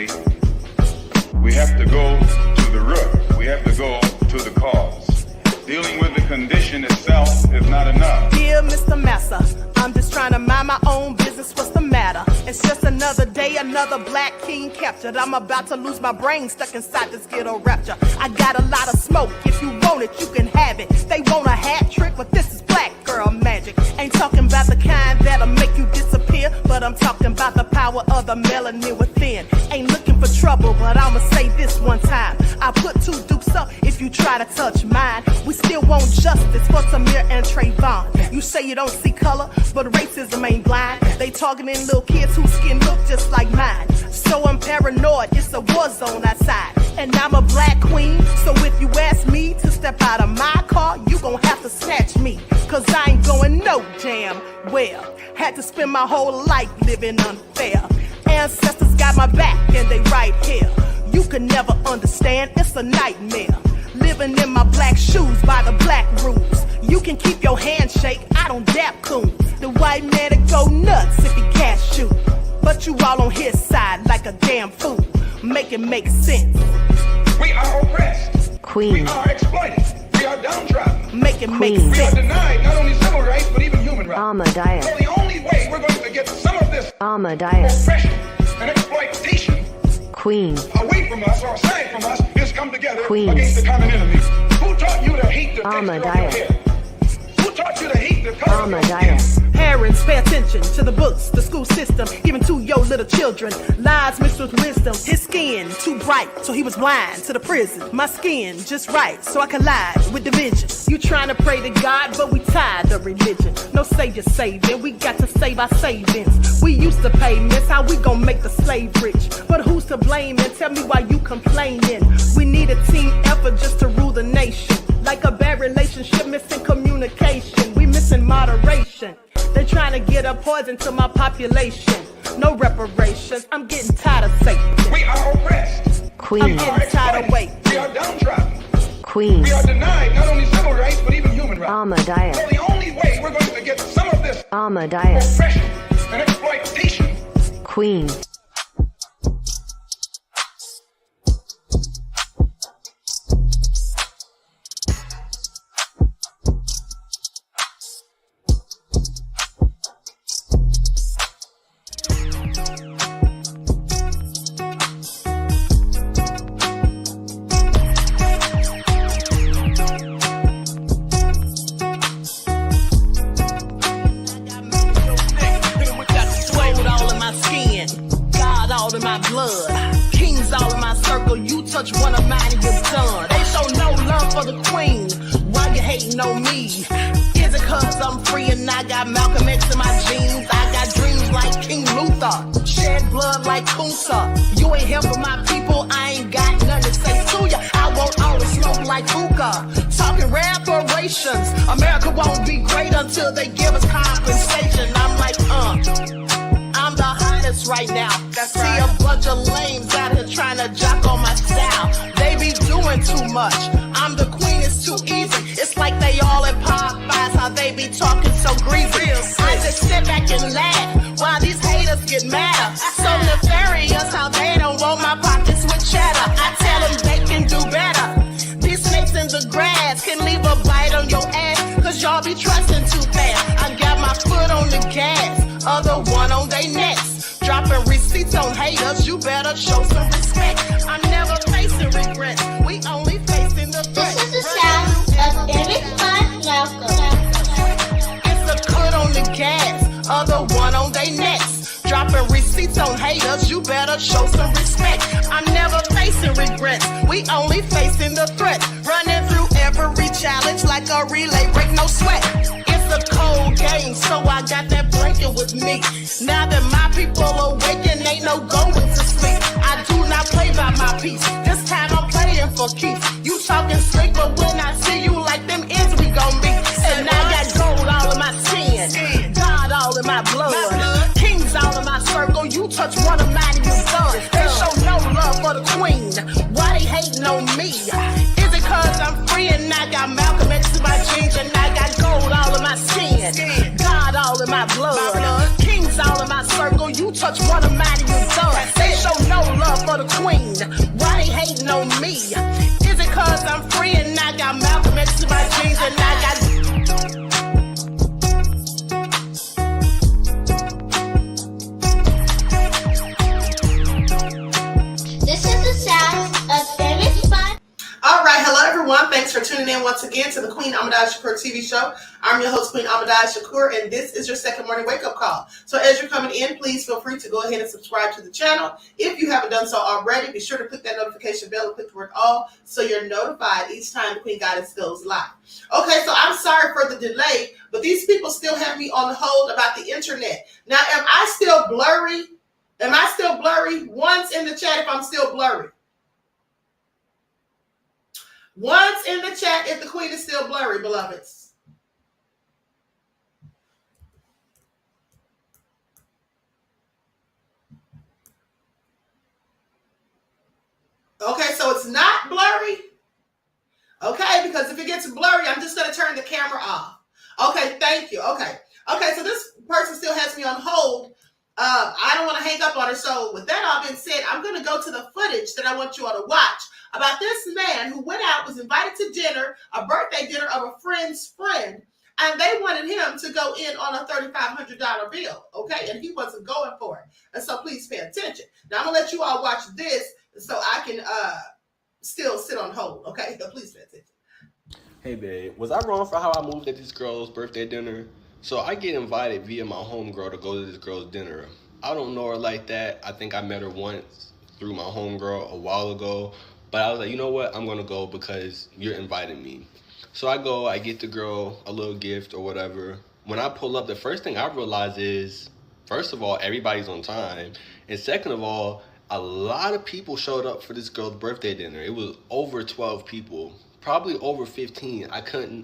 history, we have to go to the root. We have to go to the cause. Dealing with the condition itself is not enough. Dear Mr. Massa, I'm just trying to mind my own business. What's the matter? It's just another day, another black king captured. I'm about to lose my brain, stuck inside this ghetto rapture. I got a lot of smoke. If you want it, you can have it. They want a hat trick, but this is black girl magic. Ain't talking about the kind that'll make you disappear, but I'm talking about the power of the melanin within. Ain't looking for trouble, but I'ma say this one time. I put 2 dukes up if you try to touch mine. We still want justice for Samir and Trayvon. You say you don't see color, but racism ain't blind. They targeting little kids whose skin look just like mine. So I'm paranoid, it's a war zone outside. And I'm a black queen, so if you ask me to step out of my car, you gon' have to snatch me. Cause I ain't going no damn well. Had to spend my whole life living unfair. Ancestors got my back and they right here. You can never understand, it's a nightmare. Living in my black shoes by the black rules. You can keep your handshake, I don't dap coon. The white man that go nuts if he can't shoot. But you all on his side like a damn fool. Make it make sense. We are oppressed. Queen. We are exploited. We are downtrodden. Make it make We are sense. denied not only civil rights, but even human rights. Amadeus. So the only way we're going to get some of this Amadeus. oppression and exploitation Queen. away from us or aside from us is come together Queen. against the common enemy. Who taught you to hate the texture of your Amadeus. hair? Who taught you to hate the color of your skin? Amadeus. Parents, pay attention to the books, the school system, even to your little children. Lies mixed with wisdom. His skin too bright, so he was blind to the prison. My skin just right, so I collide with division. You trying to pray to God, but we tired of religion. No savior saving, we got to save our savings. We used to pay miss, how we gon' make the slave rich? But who's to blame, and tell me why you complaining? We need a team effort just to rule the nation. Like a bad relationship, missing communication. We missing moderation. They trying to get a poison to my population. No reparations, I'm getting tired of Satan. We are oppressed. Queen. I'm getting tired of waiting. We are downtrodden. Queen. We are denied not only civil rights, but even human rights. Amadeus. So the only way we're going to get some of this Amadeus. oppression and exploitation. Queen. Touch one of mine and you're done. They show no love for the queen. Why you hating on me? Is it cause I'm free and I got Malcolm X in my jeans? I got dreams like King Luther, shed blood like Kunsa. You ain't helping my people, I ain't got nothing to say to ya. I want all the smoke like hookah. Talking reparations. America won't be great until they give us compensation. I'm like, I'm the hottest right now. See a bunch of lames out here trying to jock on my style. They be doing too much. I'm the queen, it's too easy. It's like they all in Popeyes, how they be talking so greasy. I just sit back and laugh while these haters get madder. So nefarious how they don't want my pockets with cheddar. I tell them they can do better. These snakes in the grass can leave a bite on your ass, cause y'all be trusting too fast. I got my foot on the gas, other one on they necks. Dropping receipts on haters, you better show some respect. I'm never facing regrets, we only facing the threat. This is the sound of It's a cut on the gas, other one on they necks. Dropping receipts on haters, you better show some respect. I'm never facing regrets, we only facing the threat. Running through every challenge like a relay, break no sweat. It's a cold game, so I got that blanket with me. Now that my people awaken, ain't no going to sleep. I do not play by my piece, this time I'm playing for keeps. You talking slick, but when I see you like them ends, we gon' meet. And I got gold all in my skin, God all in my blood, kings all in my circle. You touch one of mine and you're done. They show no love for the queen, why they hating on me? Is it cause I'm free and I got Malcolm X in my jeans, and I got gold all in my skin, God all in my blood, kings all in my circle. You touch one of mine and you're done. They show no love for the know me? Is it cause I'm free and I got Malcolm X to my jeans and I got... This is the sound of famous fun. All right, hello everyone. Thanks for tuning in once again to the QueenAShakur TV show. I'm your host, QueenAShakur, and this is your second morning wake-up call. So as you're coming in, please feel free to go ahead and subscribe to the channel. If you haven't done so already, be sure to click that notification bell and click the word all so you're notified each time the Queen Goddess goes live. Okay, so I'm sorry for the delay, but these people still have me on hold about the internet. Now, am I still blurry? Am I still blurry? Once in the chat if I'm still blurry. Once in the chat if the Queen is still blurry, beloveds. Okay, so it's not blurry. Okay, because if it gets blurry, I'm just going to turn the camera off. Okay, thank you. Okay, so this person still has me on hold. I don't want to hang up on her. So with that all being said, I'm going to go to the footage that I want you all to watch about this man who went out, was invited to dinner, a birthday dinner of a friend's friend, and they wanted him to go in on a $3,500 bill, okay? And he wasn't going for it. And so please pay attention. Now I'm going to let you all watch this so I can still sit on hold, okay? So please pay attention. Hey babe, was I wrong for how I moved at this girl's birthday dinner? So I get invited via my homegirl to go to this girl's dinner. I don't know her like that. I think I met her once through my homegirl a while ago. But I was like, you know what? I'm going to go because you're inviting me. So I go, I get the girl a little gift or whatever. When I pull up, the first thing I realize is, first of all, everybody's on time. And second of all, a lot of people showed up for this girl's birthday dinner. It was over 12 people. Probably over 15.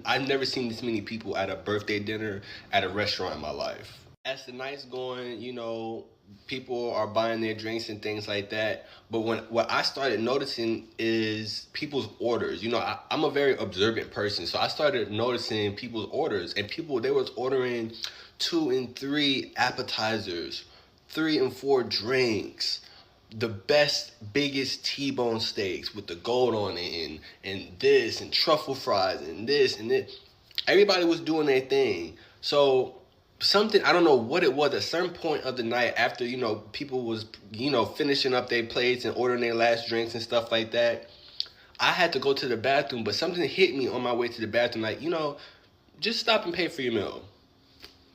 I've never seen this many people at a birthday dinner at a restaurant in my life. As the night's going, you know, people are buying their drinks and things like that. But what I started noticing is people's orders. You know, I'm a very observant person. So I started noticing people's orders. And they was ordering 2 and 3 appetizers, 3 and 4 drinks, the best, biggest T-bone steaks with the gold on it and this and truffle fries and this and this. Everybody was doing their thing. So something, I don't know what it was, at a certain point of the night after, you know, people was, you know, finishing up their plates and ordering their last drinks and stuff like that, I had to go to the bathroom, but something hit me on my way to the bathroom, like, you know, just stop and pay for your meal.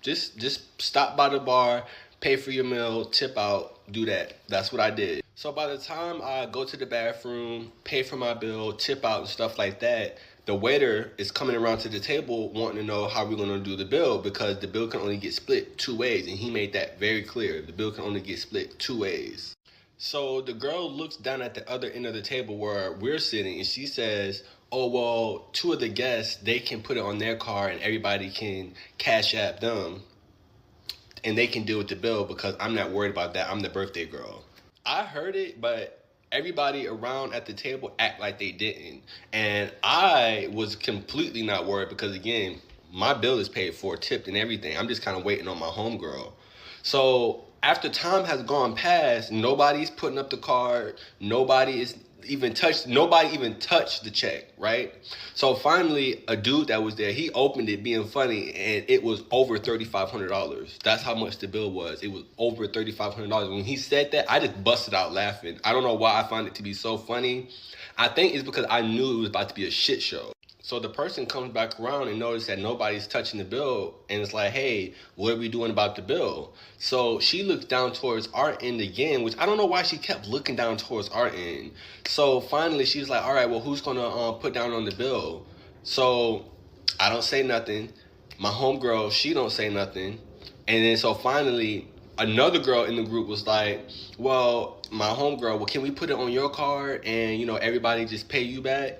Just stop by the bar, pay for your meal, tip out, do that. That's what I did. So by the time I go to the bathroom, pay for my bill, tip out and stuff like that, the waiter is coming around to the table wanting to know how we're going to do the bill, because the bill can only get split 2 ways. And he made that very clear. The bill can only get split 2 ways. So the girl looks down at the other end of the table where we're sitting and she says, oh, well, 2 of the guests, they can put it on their card and everybody can cash app them. And they can deal with the bill because I'm not worried about that. I'm the birthday girl. I heard it, but everybody around at the table act like they didn't. And I was completely not worried because, again, my bill is paid for, tipped and everything. I'm just kind of waiting on my homegirl. So after time has gone past, nobody's putting up the card. Nobody even touched the check, right? So finally, a dude that was there, he opened it being funny, and it was over $3,500. That's how much the bill was. It was over $3,500. When he said that, I just busted out laughing. I don't know why I find it to be so funny. I think it's because I knew it was about to be a shit show. So the person comes back around and notices that nobody's touching the bill, and it's like, hey, what are we doing about the bill? So she looks down towards our end again, which I don't know why she kept looking down towards our end. So finally she's like, all right, well, who's gonna put down on the bill? So I don't say nothing. My homegirl, she don't say nothing. And then so finally another girl in the group was like, well, my homegirl, well, can we put it on your card and, you know, everybody just pay you back?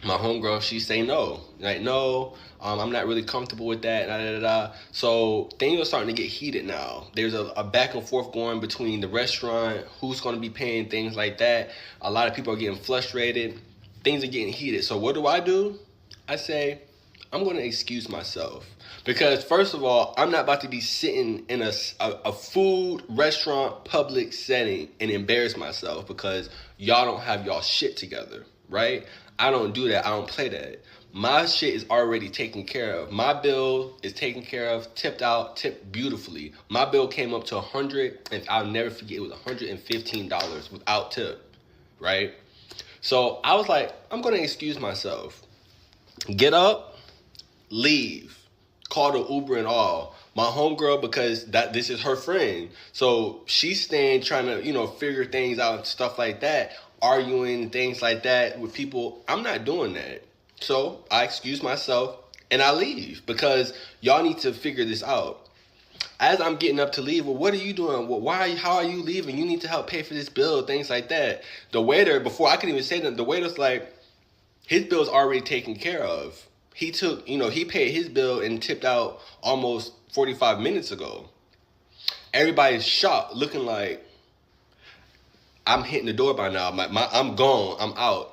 My homegirl, she say no. Like, no, I'm not really comfortable with that. So things are starting to get heated now. There's a back and forth going between the restaurant, who's going to be paying, things like that. A lot of people are getting frustrated. Things are getting heated. So what do? I say, I'm going to excuse myself. Because first of all, I'm not about to be sitting in a food restaurant public setting and embarrass myself because y'all don't have y'all shit together, right? I don't do that. I don't play that. My shit is already taken care of. My bill is taken care of, tipped out, tipped beautifully. My bill came up to $100, and I'll never forget, it was $115 without tip, right? So I was like, I'm going to excuse myself. Get up, leave, call the Uber and all. My homegirl, because this is her friend, so she's staying trying to, figure things out and stuff like that, arguing things like that with people. I'm not doing that. So I excuse myself and I leave because y'all need to figure this out. As I'm getting up to leave, well, what are you doing? Well, how are you leaving? You need to help pay for this bill, things like that. The waiter, before I could even say that, the waiter's like, his bill's already taken care of. He took, he paid his bill and tipped out almost 45 minutes ago. Everybody's shocked, looking like I'm hitting the door by now. I'm gone. I'm out.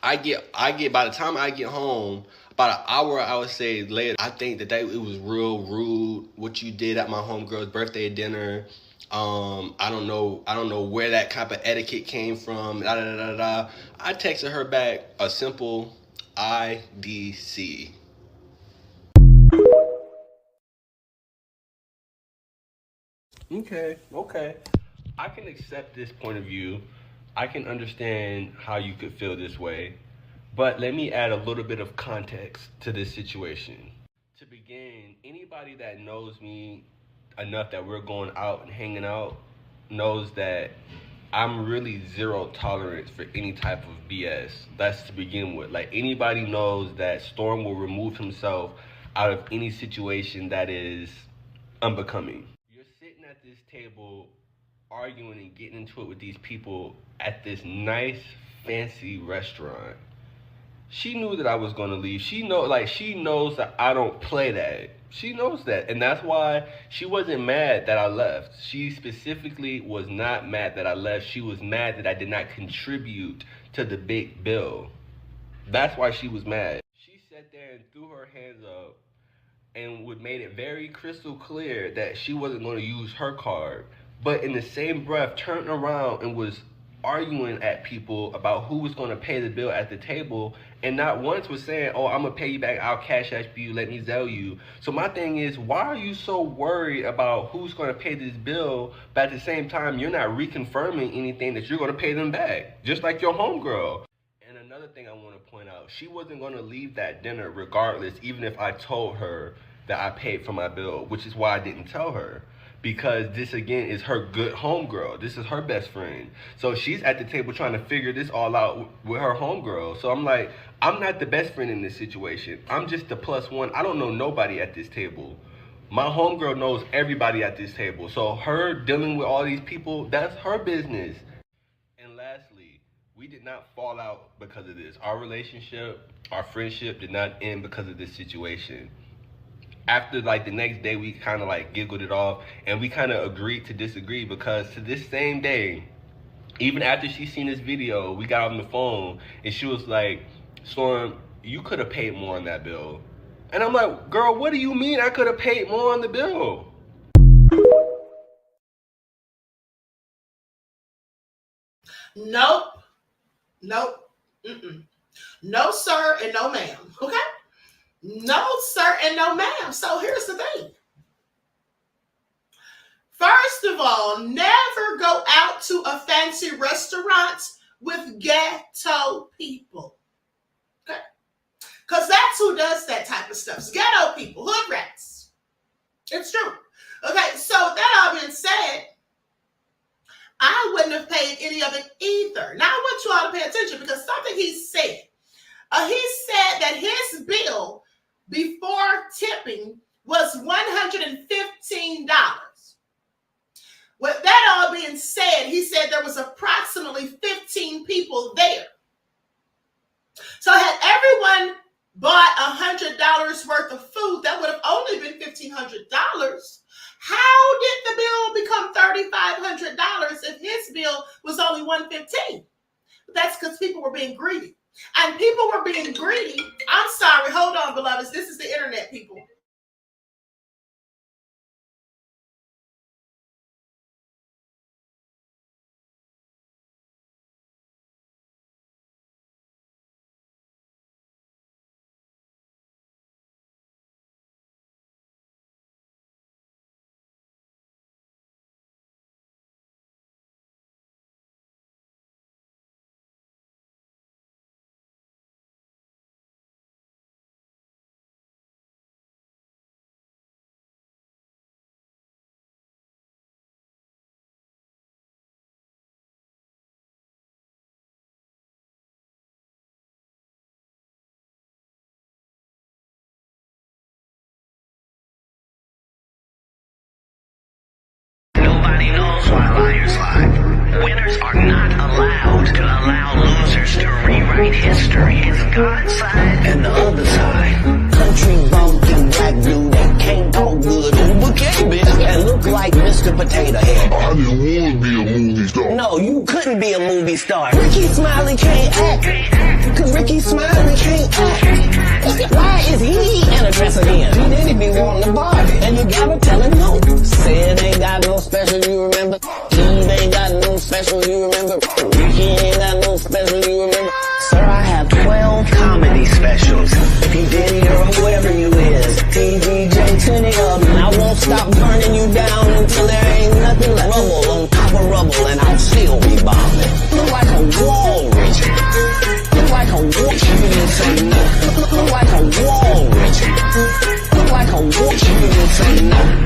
I get by the time I get home, about an hour, I would say, later, I think that it was real rude what you did at my homegirl's birthday dinner. I don't know where that type of etiquette came from. I texted her back a simple IDC. Okay. I can accept this point of view. I can understand how you could feel this way. But let me add a little bit of context to this situation. To begin, anybody that knows me enough that we're going out and hanging out knows that I'm really zero tolerance for any type of BS. That's to begin with. Like, anybody knows that Storm will remove himself out of any situation that is unbecoming. You're sitting at this table arguing and getting into it with these people at this nice, fancy restaurant. She knew that I was going to leave. She knows that I don't play that. She knows that. And that's why she wasn't mad that I left. She specifically was not mad that I left. She was mad that I did not contribute to the big bill. That's why she was mad. She sat there and threw her hands up and made it very crystal clear that she wasn't going to use her card. But in the same breath, turned around and was arguing at people about who was going to pay the bill at the table, and not once was saying, oh, I'm going to pay you back, I'll cash app you, let me Zelle you. So my thing is, why are you so worried about who's going to pay this bill, but at the same time, you're not reconfirming anything that you're going to pay them back, just like your homegirl. And another thing I want to point out, she wasn't going to leave that dinner regardless, even if I told her that I paid for my bill, which is why I didn't tell her. Because this, again, is her good homegirl. This is her best friend. So she's at the table trying to figure this all out with her homegirl. So I'm like, I'm not the best friend in this situation. I'm just the plus one. I don't know nobody at this table. My homegirl knows everybody at this table. So her dealing with all these people, that's her business. And lastly, we did not fall out because of this. Our relationship, our friendship did not end because of this situation. After the next day, we kind of giggled it off, and we kind of agreed to disagree, because to this same day, even after she seen this video, we got on the phone and she was like, Storm, you could have paid more on that bill. And I'm like, girl, what do you mean I could have paid more on the bill? Nope. No, sir, and no, ma'am. Okay? No, sir, and no, ma'am. So here's the thing. First of all, never go out to a fancy restaurant with ghetto people. Okay? Because that's who does that type of stuff. It's ghetto people, hood rats. It's true. Okay, so that all being said, I wouldn't have paid any of it either. Now I want you all to pay attention, because something he said. He said that his bill before tipping was $115. With that all being said, he said there was approximately 15 people there. So had everyone bought $100 worth of food, that would have only been $1,500. How did the bill become $3,500 if his bill was only $115? That's because people were being greedy. And people were being greedy. I'm sorry. Hold on, beloveds. This is the internet, people. Nobody knows why liars lie. Winners are not allowed to allow losers to rewrite history. It's God's side and the other side. Country bumpkin black dude that can't talk good over cabbage and look like Mr. Potato Head. I didn't want to be a movie star. No, you couldn't be a movie star. Ricky Smiley can't act. Cause Ricky Smiley can't act. Why is he in a dress again? He didn't be wanting to Barbie. And you gotta tell him no. Said ain't got no special, you remember? Eve ain't got no special, you remember? Ricky ain't got no special, you remember? Sir, I have 12 comedy specials. P. Diddy or whoever you is. TDJ, 10 of them. I won't stop burning you down until there ain't nothing left. Rubble on top of rubble and I'll still be bombing. Look like a wall, Richard. Look like a wall. You didn't say no. Look like a wall, Richard. Look like a wall. You didn't say no.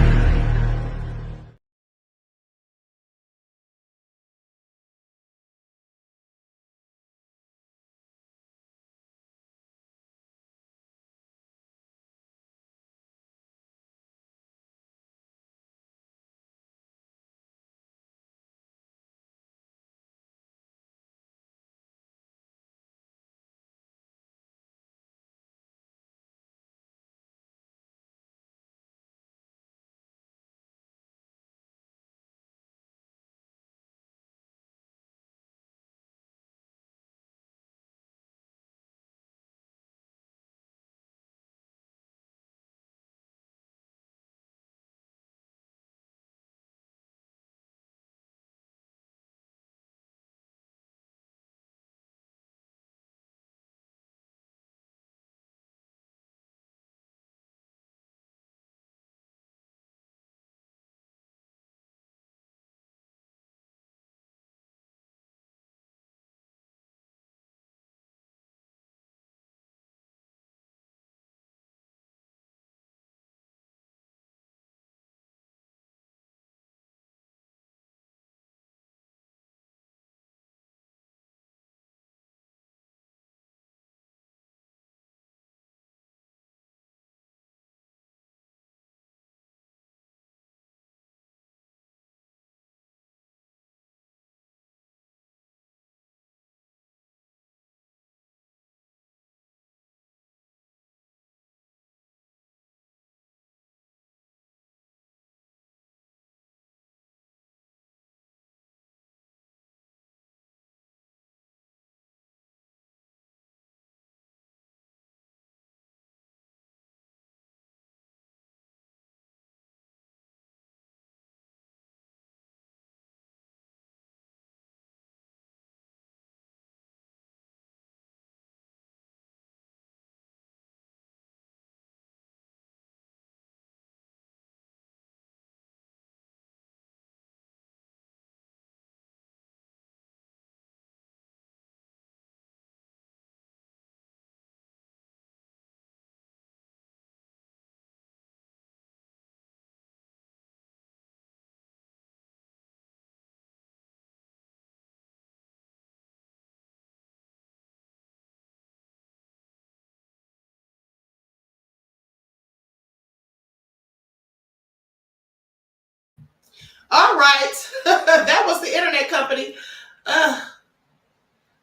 All right. That was the internet company.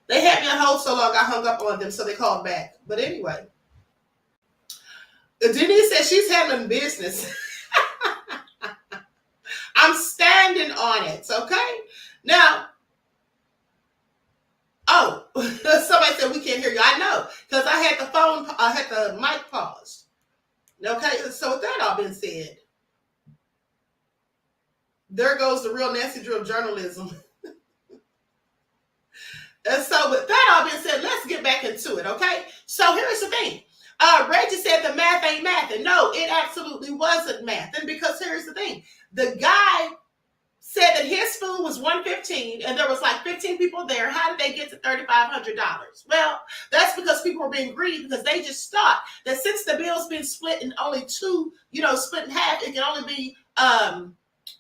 They had me on hold so long I hung up on them, so they called back. But anyway, Denise said she's handling business. I'm standing on it, okay? Now, oh, Somebody said we can't hear you. I know, because I had the mic paused. Okay, so with that all being said, there goes the real nasty drill journalism. And so with that all being said, let's get back into it, okay? So here's the thing. Reggie said the math ain't mathing. No, it absolutely wasn't math. And because here's the thing. The guy said that his food was $115 and there was like 15 people there. How did they get to $3,500? Well, that's because people were being greedy, because they just thought that since the bill's been split in only two, split in half, it can only be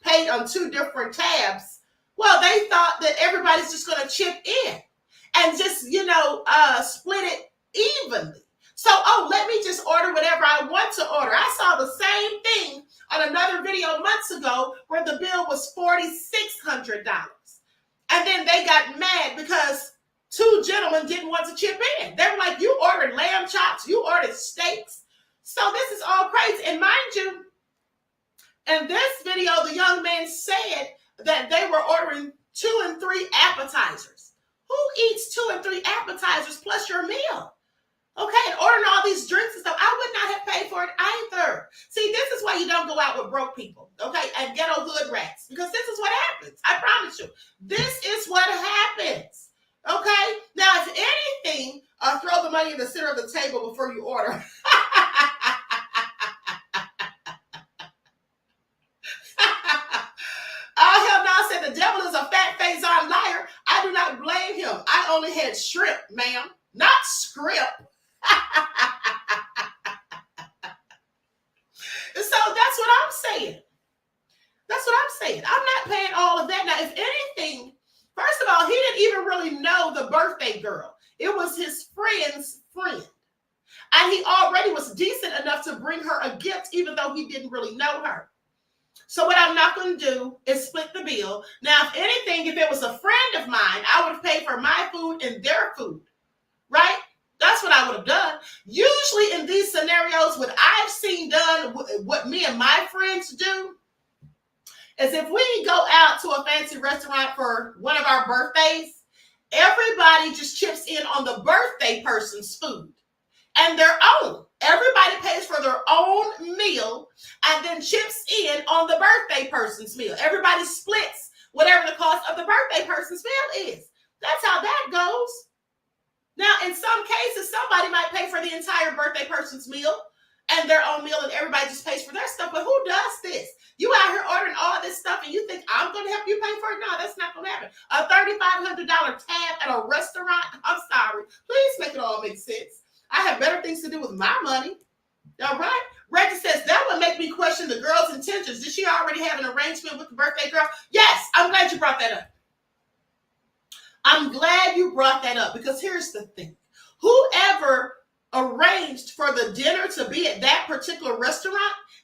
paid on two different tabs. Well, they thought that everybody's just going to chip in and just, split it evenly. So, let me just order whatever I want to order. I saw the same thing on another video months ago where the bill was $4,600. And then they got mad because two gentlemen didn't want to chip in. They were like, you ordered lamb chops, you ordered steaks. So this is all crazy. And mind you, in this video, the young man said that they were ordering 2 and 3 appetizers. Who eats 2 and 3 appetizers plus your meal? Okay, and ordering all these drinks and stuff, I would not have paid for it either. See, this is why you don't go out with broke people, okay, and ghetto hood rats, because this is what happens. I promise you, this is what happens, okay? Now, if anything, throw the money in the center of the table before you order. Oh, hell no, said the devil is a fat face on liar. I do not blame him. I only had shrimp, ma'am, not script. So that's what I'm saying. That's what I'm saying. I'm not paying all of that. Now, if anything, first of all, he didn't even really know the birthday girl. It was his friend's friend. And he already was decent enough to bring her a gift, even though he didn't really know her. So what I'm not going to do is split the bill. Now, if anything, if it was a friend of mine, I would have paid for my food and their food, right? That's what I would have done. Usually in these scenarios, what I've seen done, what me and my friends do, is if we go out to a fancy restaurant for one of our birthdays, everybody just chips in on the birthday person's food and their own. Everybody pays for their own meal and then chips in on the birthday person's meal. Everybody splits whatever the cost of the birthday person's meal is. That's how that goes. Now, in some cases, somebody might pay for the entire birthday person's meal and their own meal, and everybody just pays for their stuff. But who does this? You out here ordering all this stuff, and you think I'm going to help you pay for it? No, that's not going to happen. A $3,500 tab at a restaurant? I'm sorry. Please make it all make sense. I have better things to do with my money. All right? Reggie says, that would make me question the girl's intentions. Did she already have an arrangement with the birthday girl? Yes, I'm glad you brought that up. I'm glad you brought that up, because here's the thing. Whoever arranged for the dinner to be at that particular restaurant,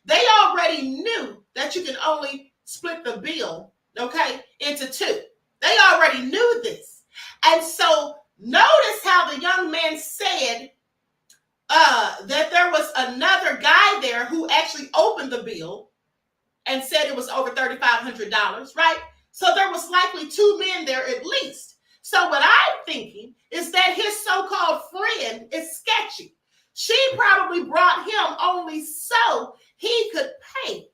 they already knew that you can only split the bill, okay, into 2. They already knew this. And so notice how the young man said that there was another guy there who actually opened the bill and said it was over $3,500, right? So there was likely 2 men there at least. So what I'm thinking is that his so-called friend is sketchy. She probably brought him only so he could pay.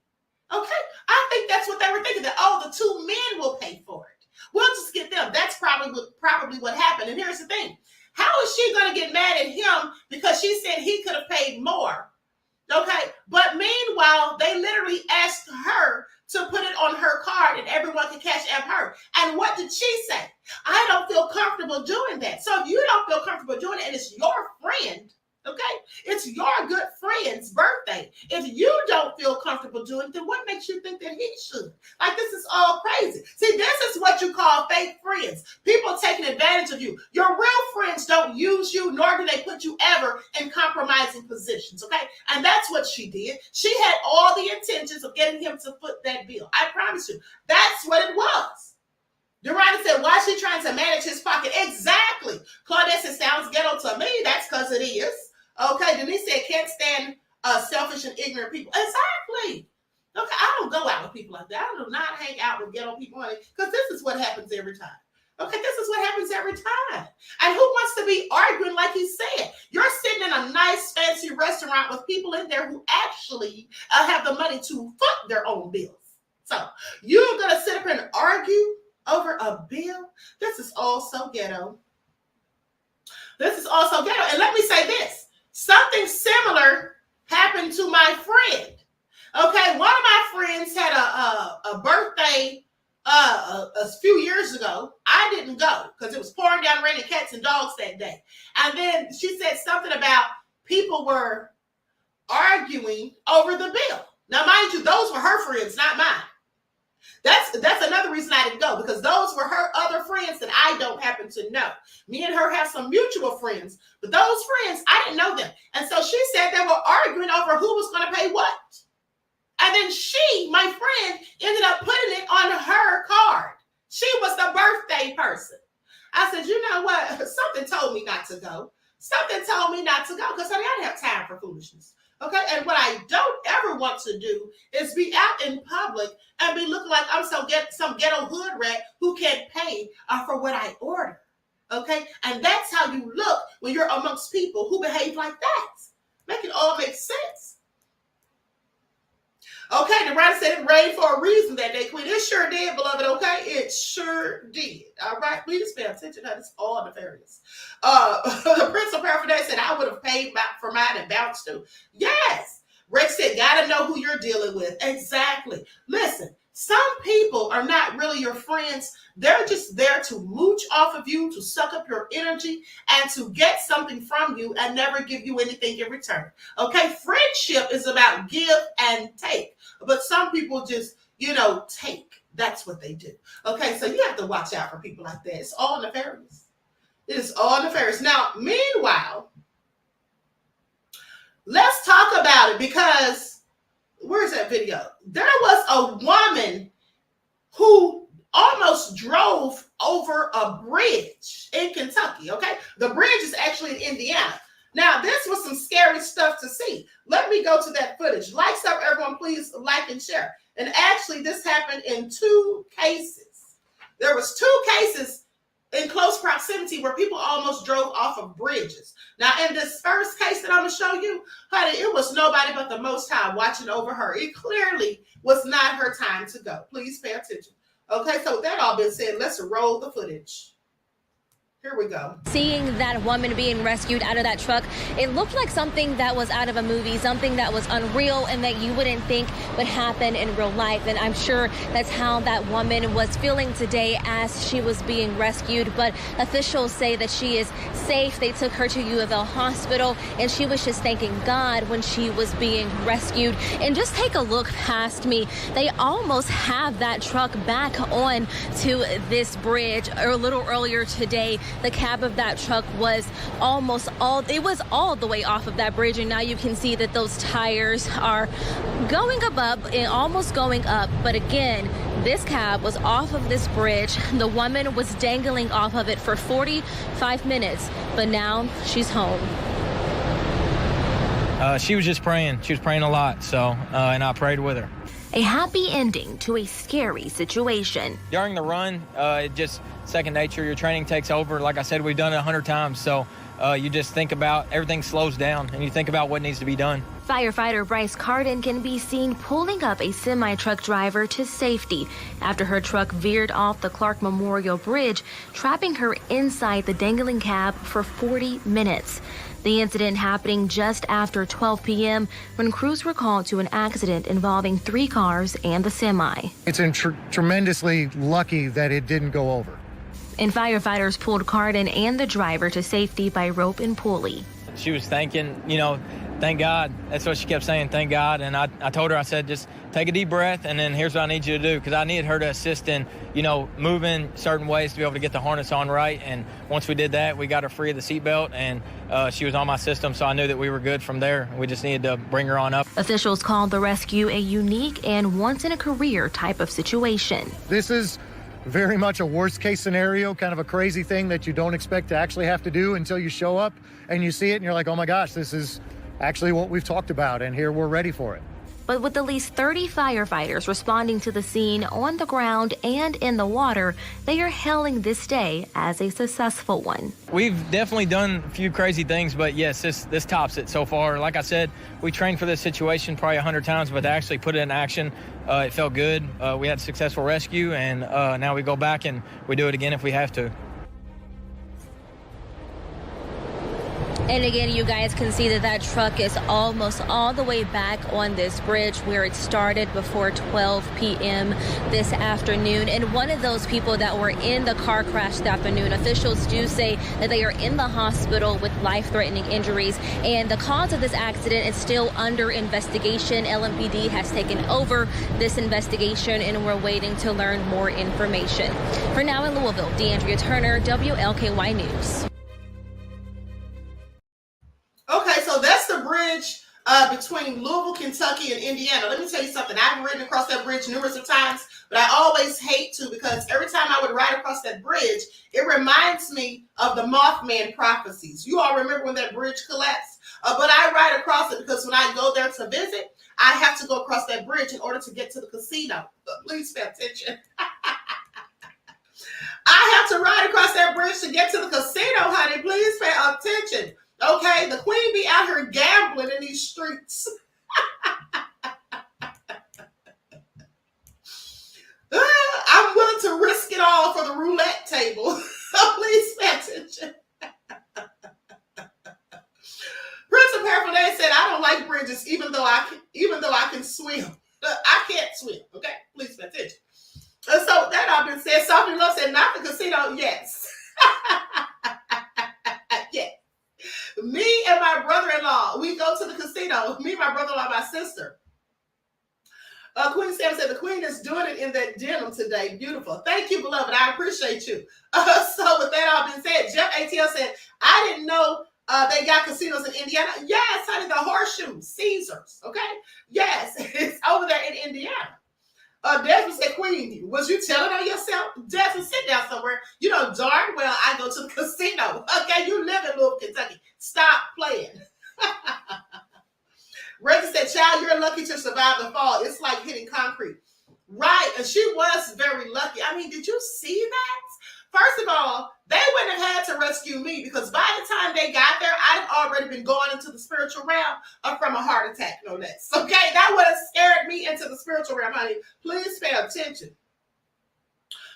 Okay? I think that's what they were thinking, that, the 2 men will pay for it. We'll just get them. That's probably what happened. And here's the thing. How is she going to get mad at him because she said he could have paid more? Okay? But meanwhile, they literally asked her to put it on her card and everyone can cash app her. And what did she say? I don't feel comfortable doing that. So if you don't feel comfortable doing it and it's your friend, okay, it's your good friend's birthday. If you don't feel comfortable doing it, then what makes you think that he should? Like, this is all crazy. See, this is what you call fake friends. People taking advantage of you. Your real friends don't use you, nor do they put you ever in compromising positions, okay? And that's what she did. She had all the intentions of getting him to foot that bill. I promise you, that's what it was. Durana said, why is she trying to manage his pocket? Exactly. Claudette said, sounds ghetto to me. That's because it is. Okay, Denise said, can't stand selfish and ignorant people. Exactly. Okay, I don't go out with people like that. I do not hang out with ghetto people, because this is what happens every time. Okay, this is what happens every time. And who wants to be arguing like he said? You're sitting in a nice, fancy restaurant with people in there who actually have the money to foot their own bills. So you're going to sit up and argue over a bill? This is all so ghetto. This is also ghetto. And let me say this. Something similar happened to my friend. Okay, one of my friends had a birthday a few years ago. I didn't go because it was pouring down raining cats and dogs that day. And then she said something about people were arguing over the bill. Now, mind you, those were her friends, not mine. That's another reason I didn't go, because those were her other friends that I don't happen to know. Me and her have some mutual friends, but those friends, I didn't know them. And so she said they were arguing over who was going to pay what. And then she, my friend, ended up putting it on her card. She was the birthday person. I said, you know what? Something told me not to go. Something told me not to go because, honey, I don't have time for foolishness. Okay, and what I don't ever want to do is be out in public and be looking like I'm some ghetto hood rat who can't pay for what I order. Okay, and that's how you look when you're amongst people who behave like that. Make it all make sense. Okay, the writer said it rained for a reason that day, Queen. It sure did, beloved, okay? It sure did. All right, please pay attention. It's all nefarious. The Prince of Paraphernalia said, I would have paid for mine and bounced too. Yes. Rex said, gotta know who you're dealing with. Exactly. Listen, some people are not really your friends. They're just there to mooch off of you, to suck up your energy, and to get something from you and never give you anything in return. Okay, friendship is about give and take. But some people just, take. That's what they do. Okay, so you have to watch out for people like that. It's all nefarious. It is all nefarious. Now, meanwhile, let's talk about it because, where's that video? There was a woman who almost drove over a bridge in Kentucky, okay? The bridge is actually in Indiana. Now, this was some scary stuff to see. Let me go to that footage. Likes up, everyone, please like and share. And actually, this happened in 2 cases. There was 2 cases in close proximity where people almost drove off of bridges. Now, in this first case that I'm going to show you, honey, it was nobody but the Most High watching over her. It clearly was not her time to go. Please pay attention. Okay, so with that all been said, let's roll the footage. Here we go. Seeing that woman being rescued out of that truck, it looked like something that was out of a movie, something that was unreal and that you wouldn't think would happen in real life. And I'm sure that's how that woman was feeling today as she was being rescued. But officials say that she is safe. They took her to U of L Hospital and she was just thanking God when she was being rescued. And just take a look past me. They almost have that truck back on to this bridge. A little earlier today, the cab of that truck was all the way off of that bridge, and now you can see that those tires are going up and almost going up. But again, this cab was off of this bridge. The woman was dangling off of it for 45 minutes, but now she's home. She was just praying. She was praying a lot, and I prayed with her. A happy ending to a scary situation. During the run, it just second nature. Your training takes over. Like I said, we've done it 100 times. So you just think about everything slows down and you think about what needs to be done. Firefighter Bryce Carden can be seen pulling up a semi-truck driver to safety after her truck veered off the Clark Memorial Bridge, trapping her inside the dangling cab for 40 minutes. The incident happening just after 12 p.m. when crews were called to an accident involving 3 cars and the semi. It's tremendously lucky that it didn't go over. And firefighters pulled Carden and the driver to safety by rope and pulley. She was thanking, thank God. That's what she kept saying, thank God. And I told her, I said, just take a deep breath, and then here's what I need you to do, because I needed her to assist in, moving certain ways to be able to get the harness on right. And once we did that, we got her free of the seatbelt, and she was on my system, so I knew that we were good from there. We just needed to bring her on up. Officials called the rescue a unique and once-in-a-career type of situation. This is very much a worst-case scenario, kind of a crazy thing that you don't expect to actually have to do until you show up and you see it, and you're like, oh my gosh, this is actually what we've talked about, and here we're ready for it. But with at least 30 firefighters responding to the scene on the ground and in the water, they are hailing this day as a successful one. We've definitely done a few crazy things, but yes, this tops it so far. Like I said, we trained for this situation probably 100 times, but to actually put it in action, it felt good. We had a successful rescue, and now we go back and we do it again if we have to. And again, you guys can see that truck is almost all the way back on this bridge where it started before 12 p.m. this afternoon. And one of those people that were in the car crash this afternoon, officials do say that they are in the hospital with life-threatening injuries. And the cause of this accident is still under investigation. LMPD has taken over this investigation, and we're waiting to learn more information. For now in Louisville, DeAndrea Turner, WLKY News. Okay, so that's the bridge between Louisville, Kentucky, and Indiana. Let me tell you something. I've ridden across that bridge numerous of times, but I always hate to, because every time I would ride across that bridge, it reminds me of the Mothman prophecies. You all remember when that bridge collapsed? But I ride across it because when I go there to visit, I have to go across that bridge in order to get to the casino. Please pay attention. I have to ride across that bridge to get to the casino, honey. Please pay attention. Okay, the queen be out here gambling in these streets. I'm willing to risk it all for the roulette table. Please pay attention. Prince of Paraphernalia said, "I don't like bridges, even though I can swim. I can't swim." Okay, please pay attention. So that all been said. Sophie Love said, "Not the casino." Yes. Yes. Me and my brother-in-law, we go to the casino. Me, my brother-in-law, my sister. Queen Sam said, "The queen is doing it in that denim today. Beautiful." Thank you, beloved. I appreciate you. So with that all been said, Jeff ATL said, "I didn't know they got casinos in Indiana." Yes, honey, the Horseshoe, Caesars. Okay. Yes, it's over there in Indiana. Desmond said, "Queen, was you telling on yourself?" Desmond, sit down somewhere. You know darn well I go to the casino. Okay, you live in Louisville, Kentucky. Stop playing. Reggie said, "Child, you're lucky to survive the fall. It's like hitting concrete." Right, and she was very lucky. I mean, did you see that? First of all, they wouldn't have had to rescue me, because by the time they got there, I'd already been going into the spiritual realm from a heart attack, no less. Okay, that would have scared me into the spiritual realm, honey. Please pay attention.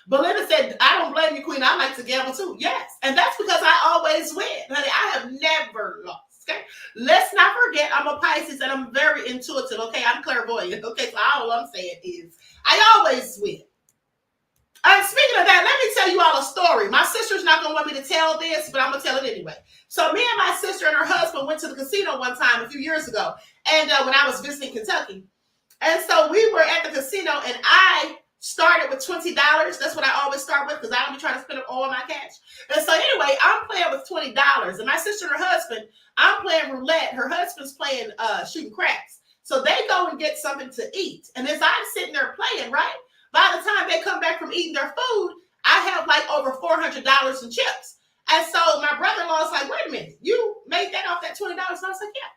Belinda said, "I don't blame you, Queen. I like to gamble too." Yes, and that's because I always win, honey. I have never lost. Okay, let's not forget I'm a Pisces and I'm very intuitive. Okay, I'm clairvoyant. Okay, so all I'm saying is I always win. Speaking of that, let me tell you all a story. My sister's not going to want me to tell this, but I'm going to tell it anyway. So me and my sister and her husband went to the casino one time a few years ago, and when I was visiting Kentucky. And so we were at the casino, and I started with $20. That's what I always start with, because I don't be trying to spend up all my cash. And so anyway, I'm playing with $20, and my sister and her husband, I'm playing roulette. Her husband's playing shooting craps. So they go and get something to eat. And as I'm sitting there playing, right? By the time they come back from eating their food, I have like over $400 in chips. And so my brother-in-law is like, "Wait a minute, you made that off that $20? And I was like, "Yeah."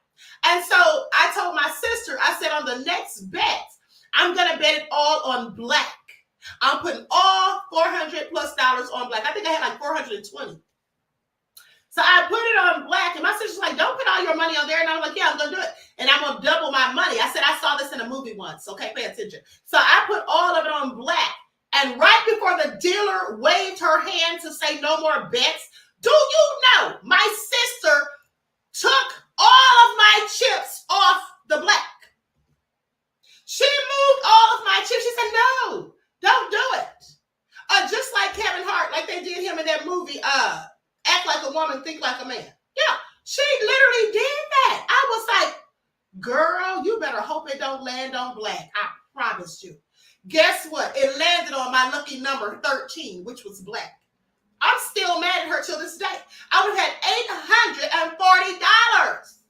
And so I told my sister, I said, "On the next bet, I'm going to bet it all on black. I'm putting all $400+ on black." I think I had like 420. So I put it on black, and my sister's like, "Don't put all your money on there." And I'm like, "Yeah, I'm going to do it. And I'm going to double my money." I said, "I saw this in a movie once." Okay, pay attention. So I put all of it on black. And right before the dealer waved her hand to say no more bets, do you know my sister took all of my chips off the black? She moved all of my chips. She said, "No, don't do it." Just like Kevin Hart, like they did him in that movie, Act Like a Woman, Think Like a Man. Yeah, she literally did that. I was like, "Girl, you better hope it don't land on black. I promise you." Guess what? It landed on my lucky number 13, which was black. I'm still mad at her till this day. I would have had $840.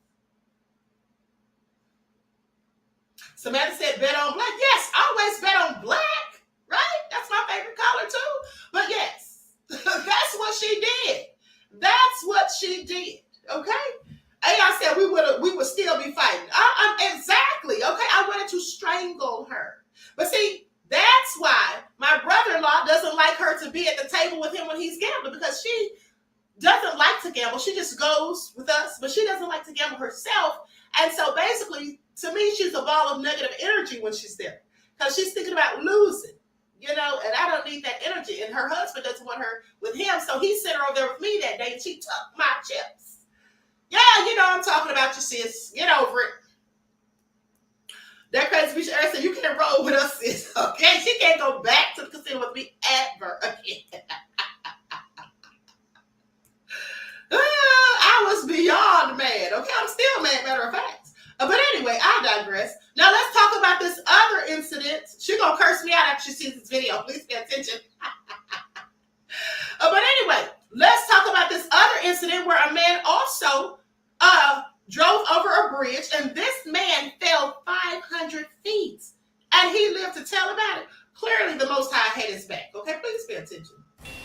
Samantha said, "Bet on black." Yes, always bet on black, right? That's my favorite color too. But yes, that's what she did. That's what she did. Okay. AI said we would still be fighting. Exactly. Okay, I wanted to strangle her. But see, that's why my brother-in-law doesn't like her to be at the table with him when he's gambling, because she doesn't like to gamble. She just goes with us, but she doesn't like to gamble herself. And so basically, to me, she's a ball of negative energy when she's there, because she's thinking about losing, you know, and I don't need that energy. And her husband doesn't want her with him, so he sent her over there with me that day, and she took my chips. Yeah, you know I'm talking about you, sis. Get over it. That crazy bitch Eric said, you can't roll with us, sis. Okay, she can't go back to the casino with me ever again. I was beyond mad. Okay, I'm still mad, matter of fact. But anyway, I digress. Now let's talk about this other incident. She's gonna curse me out after she sees this video. Please pay attention. But anyway, let's talk about this other incident where a man also drove over a bridge, and this man fell 500 feet, and he lived to tell about it. Clearly, the Most High had his back. Okay, please pay attention.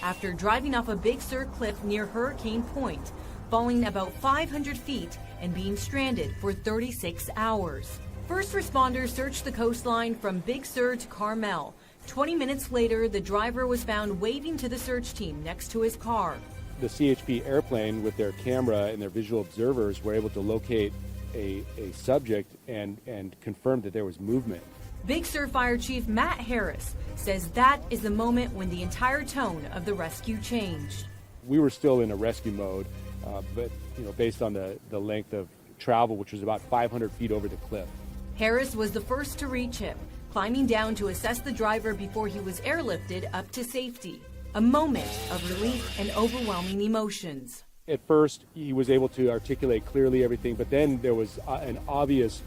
After driving off a Big Sur cliff near Hurricane Point, falling about 500 feet and being stranded for 36 hours. First responders searched the coastline from Big Sur to Carmel. 20 minutes later, the driver was found waving to the search team next to his car. The CHP airplane, with their camera and their visual observers, were able to locate a subject and confirm that there was movement. Big Sur Fire Chief Matt Harris says that is the moment when the entire tone of the rescue changed. We were still in a rescue mode, but based on the length of travel, which was about 500 feet over the cliff. Harris was the first to reach him, climbing down to assess the driver before he was airlifted up to safety. A moment of relief and overwhelming emotions. At first, he was able to articulate clearly everything, but then there was an obvious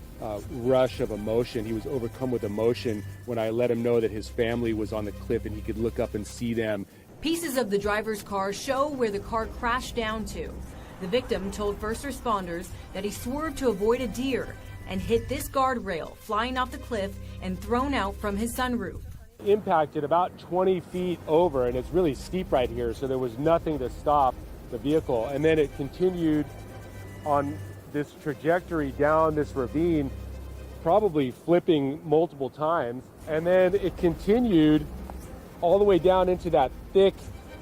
rush of emotion. He was overcome with emotion when I let him know that his family was on the cliff and he could look up and see them. Pieces of the driver's car show where the car crashed down to. The victim told first responders that he swerved to avoid a deer and hit this guardrail, flying off the cliff and thrown out from his sunroof. Impacted about 20 feet over, and it's really steep right here, so there was nothing to stop the vehicle. And then it continued on this trajectory down this ravine, probably flipping multiple times. And then it continued all the way down into that thick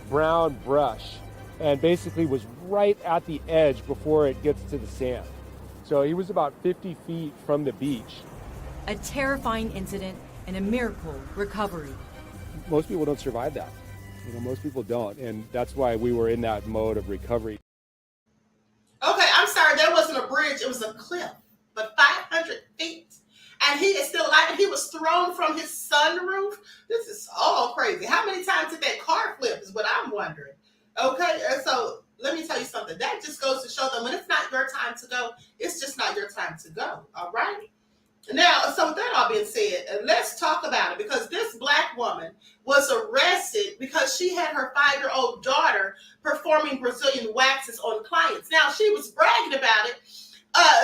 brown brush and basically was right at the edge before it gets to the sand. So he was about 50 feet from the beach. A terrifying incident and a miracle recovery. Most people don't survive that. Most people don't, and that's why we were in that mode of recovery. Okay, I'm sorry, there wasn't a bridge, it was a cliff, but 500 feet, and he is still alive, and he was thrown from his sunroof. This is all crazy. How many times did that car flip is what I'm wondering. Okay, and so let me tell you something. That just goes to show them when it's not your time to go, it's just not your time to go, all right? Now, so with that all being said, let's talk about it, because this black woman was arrested because she had her 5-year-old daughter performing Brazilian waxes on clients. Now, she was bragging about it,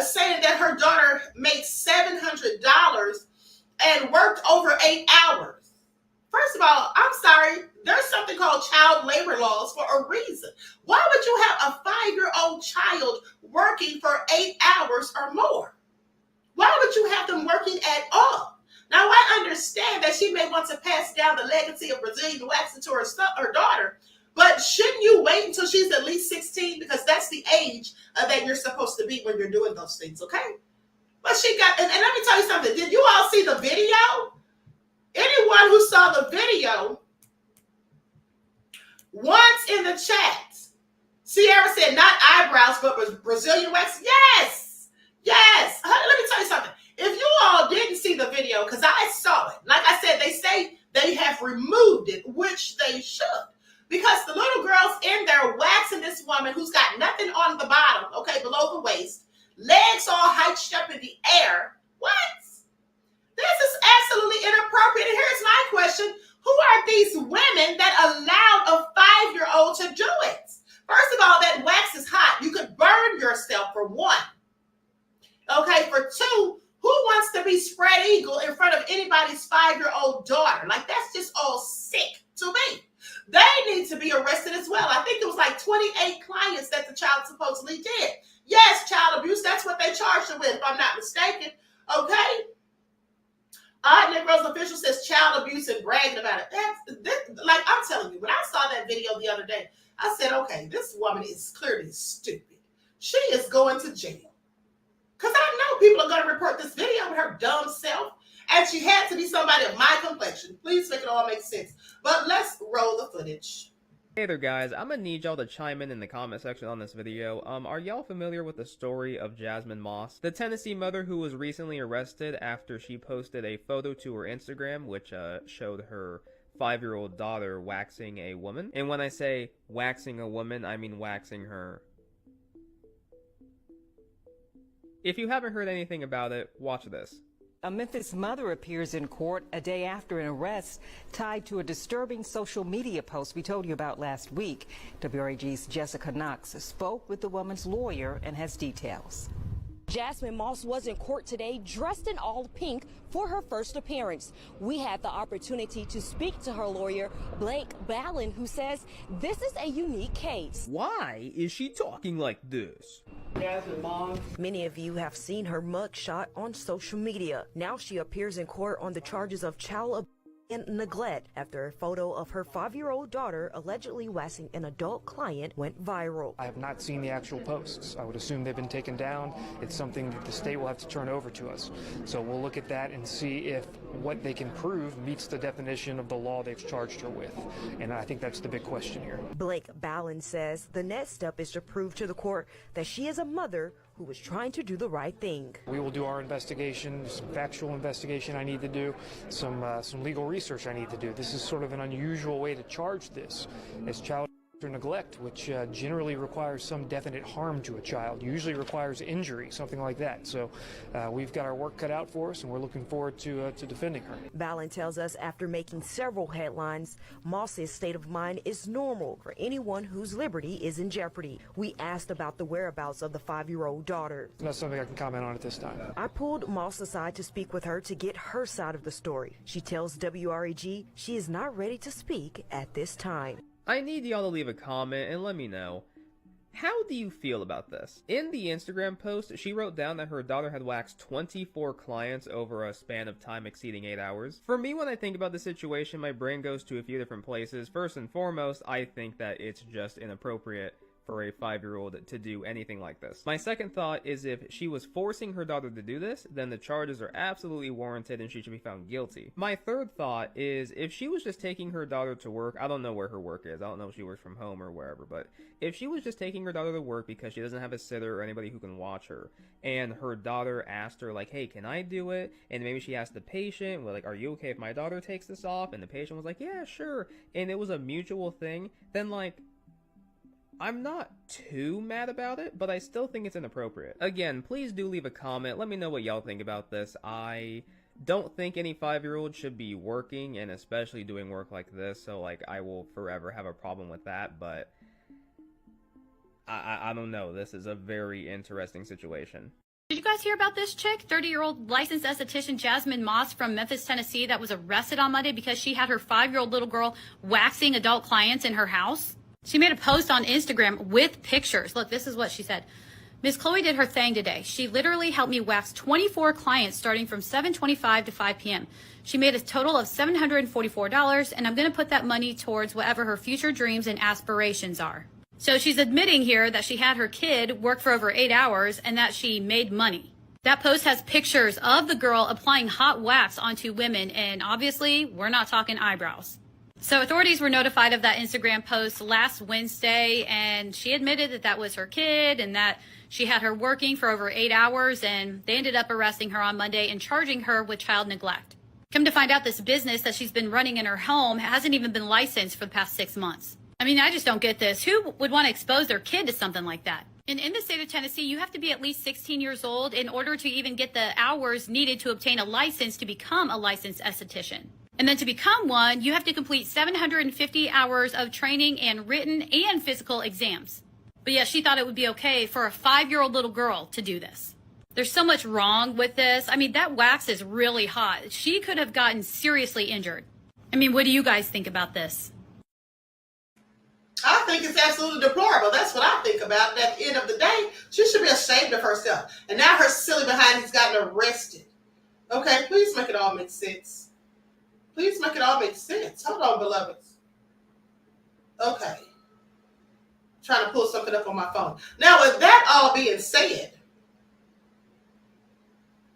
saying that her daughter made $700 and worked over 8 hours. First of all, I'm sorry, there's something called child labor laws for a reason. Why would you have a 5-year-old child working for 8 hours or more? Why would you have them working at all? Now, I understand that she may want to pass down the legacy of Brazilian waxing to her daughter, but shouldn't you wait until she's at least 16? Because that's the age that you're supposed to be when you're doing those things, okay? But she got, and let me tell you something. Did you all see the video? Anyone who saw the video, once in the chat, Sierra said not eyebrows, but Brazilian wax. Yes. Yes. Let me tell you something. If you all didn't see the video, because I saw it, like I said, they say they have removed it, which they should, because the little girl's in there waxing this woman who's got nothing on the bottom, okay, below the waist, legs all hiked up in the air. What? This is absolutely inappropriate. And here's my question. Who are these women that allowed a 5-year-old to do it? First of all, that wax is hot. You could burn yourself, for one. Okay, for two, who wants to be spread eagle in front of anybody's 5-year-old daughter? Like, that's just all sick to me. They need to be arrested as well. I think it was like 28 clients that the child supposedly did. Yes, child abuse. That's what they charged her with, if I'm not mistaken. Okay? Odd Negroes official says child abuse and bragging about it. Like I'm telling you, when I saw that video the other day, I said, okay, this woman is clearly stupid. She is going to jail. Because I know people are going to report this video with her dumb self. And she had to be somebody of my complexion. Please make it all make sense. But let's roll the footage. Hey there guys, I'm gonna need y'all to chime in the comment section on this video. Are y'all familiar with the story of Jasmine Moss, the Tennessee mother who was recently arrested after she posted a photo to her Instagram which showed her 5-year-old daughter waxing a woman? And when I say waxing a woman, I mean waxing her. If you haven't heard anything about it, watch this. A Memphis mother appears in court a day after an arrest tied to a disturbing social media post we told you about last week. WRAG's Jessica Knox spoke with the woman's lawyer and has details. Jasmine Moss was in court today dressed in all pink for her first appearance. We had the opportunity to speak to her lawyer, Blake Ballin, who says this is a unique case. Why is she talking like this? Jasmine Moss. Many of you have seen her mugshot on social media. Now she appears in court on the charges of child abuse and neglect after a photo of her 5-year-old daughter allegedly waxing an adult client went viral. I have not seen the actual posts. I would assume they've been taken down. It's something that the state will have to turn over to us. So we'll look at that and see if what they can prove meets the definition of the law they've charged her with. And I think that's the big question here. Blake Ballin says the next step is to prove to the court that she is a mother who was trying to do the right thing. We will do our investigation, some factual investigation I need to do, some legal research I need to do. This is sort of an unusual way to charge this as child or neglect, which generally requires some definite harm to a child, usually requires injury, something like that. So we've got our work cut out for us, and we're looking forward to defending her. Ballin tells us after making several headlines, Moss's state of mind is normal for anyone whose liberty is in jeopardy. We asked about the whereabouts of the 5-year-old daughter. Not something I can comment on at this time. I pulled Moss aside to speak with her to get her side of the story. She tells WRAG she is not ready to speak at this time. I need y'all to leave a comment and let me know. How do you feel about this? In the Instagram post, she wrote down that her daughter had waxed 24 clients over a span of time exceeding 8 hours. For me, when I think about the situation, my brain goes to a few different places. First and foremost, I think that it's just inappropriate for a 5-year-old to do anything like this. My second thought is if she was forcing her daughter to do this, then the charges are absolutely warranted and she should be found guilty. My third thought is if she was just taking her daughter to work, I don't know where her work is, I don't know if she works from home or wherever, but if she was just taking her daughter to work because she doesn't have a sitter or anybody who can watch her, and her daughter asked her like, hey, can I do it? And maybe she asked the patient, well, like, are you okay if my daughter takes this off? And the patient was like, yeah, sure. And it was a mutual thing, then like, I'm not too mad about it, but I still think it's inappropriate. Again, please do leave a comment. Let me know what y'all think about this. I don't think any 5-year-old should be working, and especially doing work like this, so like I will forever have a problem with that, but I don't know. This is a very interesting situation. Did you guys hear about this chick, 30-year-old licensed esthetician Jasmine Moss from Memphis, Tennessee, that was arrested on Monday because she had her 5-year-old little girl waxing adult clients in her house? She made a post on Instagram with pictures. Look, this is what she said. Miss Chloe did her thing today. She literally helped me wax 24 clients starting from 7:25 to 5 p.m. She made a total of $744, and I'm going to put that money towards whatever her future dreams and aspirations are. So she's admitting here that she had her kid work for over 8 hours and that she made money. That post has pictures of the girl applying hot wax onto women, and obviously we're not talking eyebrows. So authorities were notified of that Instagram post last Wednesday, and she admitted that that was her kid and that she had her working for over 8 hours, and they ended up arresting her on Monday and charging her with child neglect. Come to find out, this business that she's been running in her home hasn't even been licensed for the past 6 months. I mean, I just don't get this. Who would want to expose their kid to something like that? And in the state of Tennessee, you have to be at least 16 years old in order to even get the hours needed to obtain a license to become a licensed esthetician. And then to become one, you have to complete 750 hours of training and written and physical exams. But yeah, she thought it would be okay for a 5-year-old little girl to do this. There's so much wrong with this. I mean, that wax is really hot. She could have gotten seriously injured. I mean, what do you guys think about this? I think it's absolutely deplorable. That's what I think about it. At the end of the day, she should be ashamed of herself. And now her silly behind has gotten arrested. Okay, please make it all make sense. Please make it all make sense. Hold on, beloveds. Okay. Trying to pull something up on my phone. Now, with that all being said,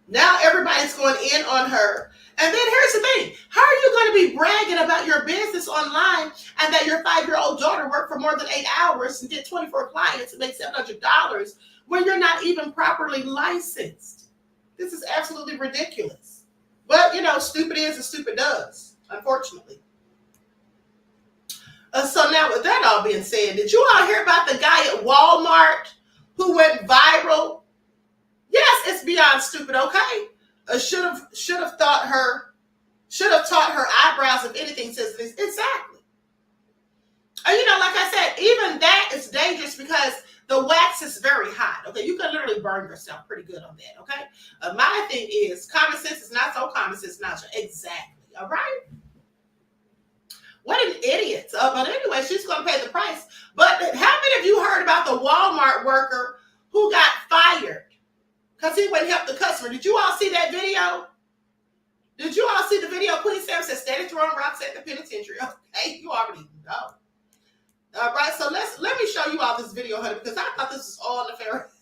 now everybody's going in on her. And then here's the thing. How are you going to be bragging about your business online and that your 5-year-old daughter worked for more than 8 hours and did 24 clients and made $700 when you're not even properly licensed? This is absolutely ridiculous. But, stupid is and stupid does, unfortunately. So now with that all being said, did you all hear about the guy at Walmart who went viral? Yes, it's beyond stupid, okay? Should have taught her eyebrows, if anything, says this. Exactly. And like I said, even that is dangerous because the wax is very hot. Okay, you can literally burn yourself pretty good on that. Okay, my thing is common sense is not so common sense, not so exactly. All right. What an idiot. But anyway, she's going to pay the price. But how many of you heard about the Walmart worker who got fired because he wouldn't help the customer? Did you all see that video? Did you all see the video? Queen Sam said, steady throwing rocks at the penitentiary. Okay, you already know. All right, so let me show you all this video, honey, because I thought this was all nefarious.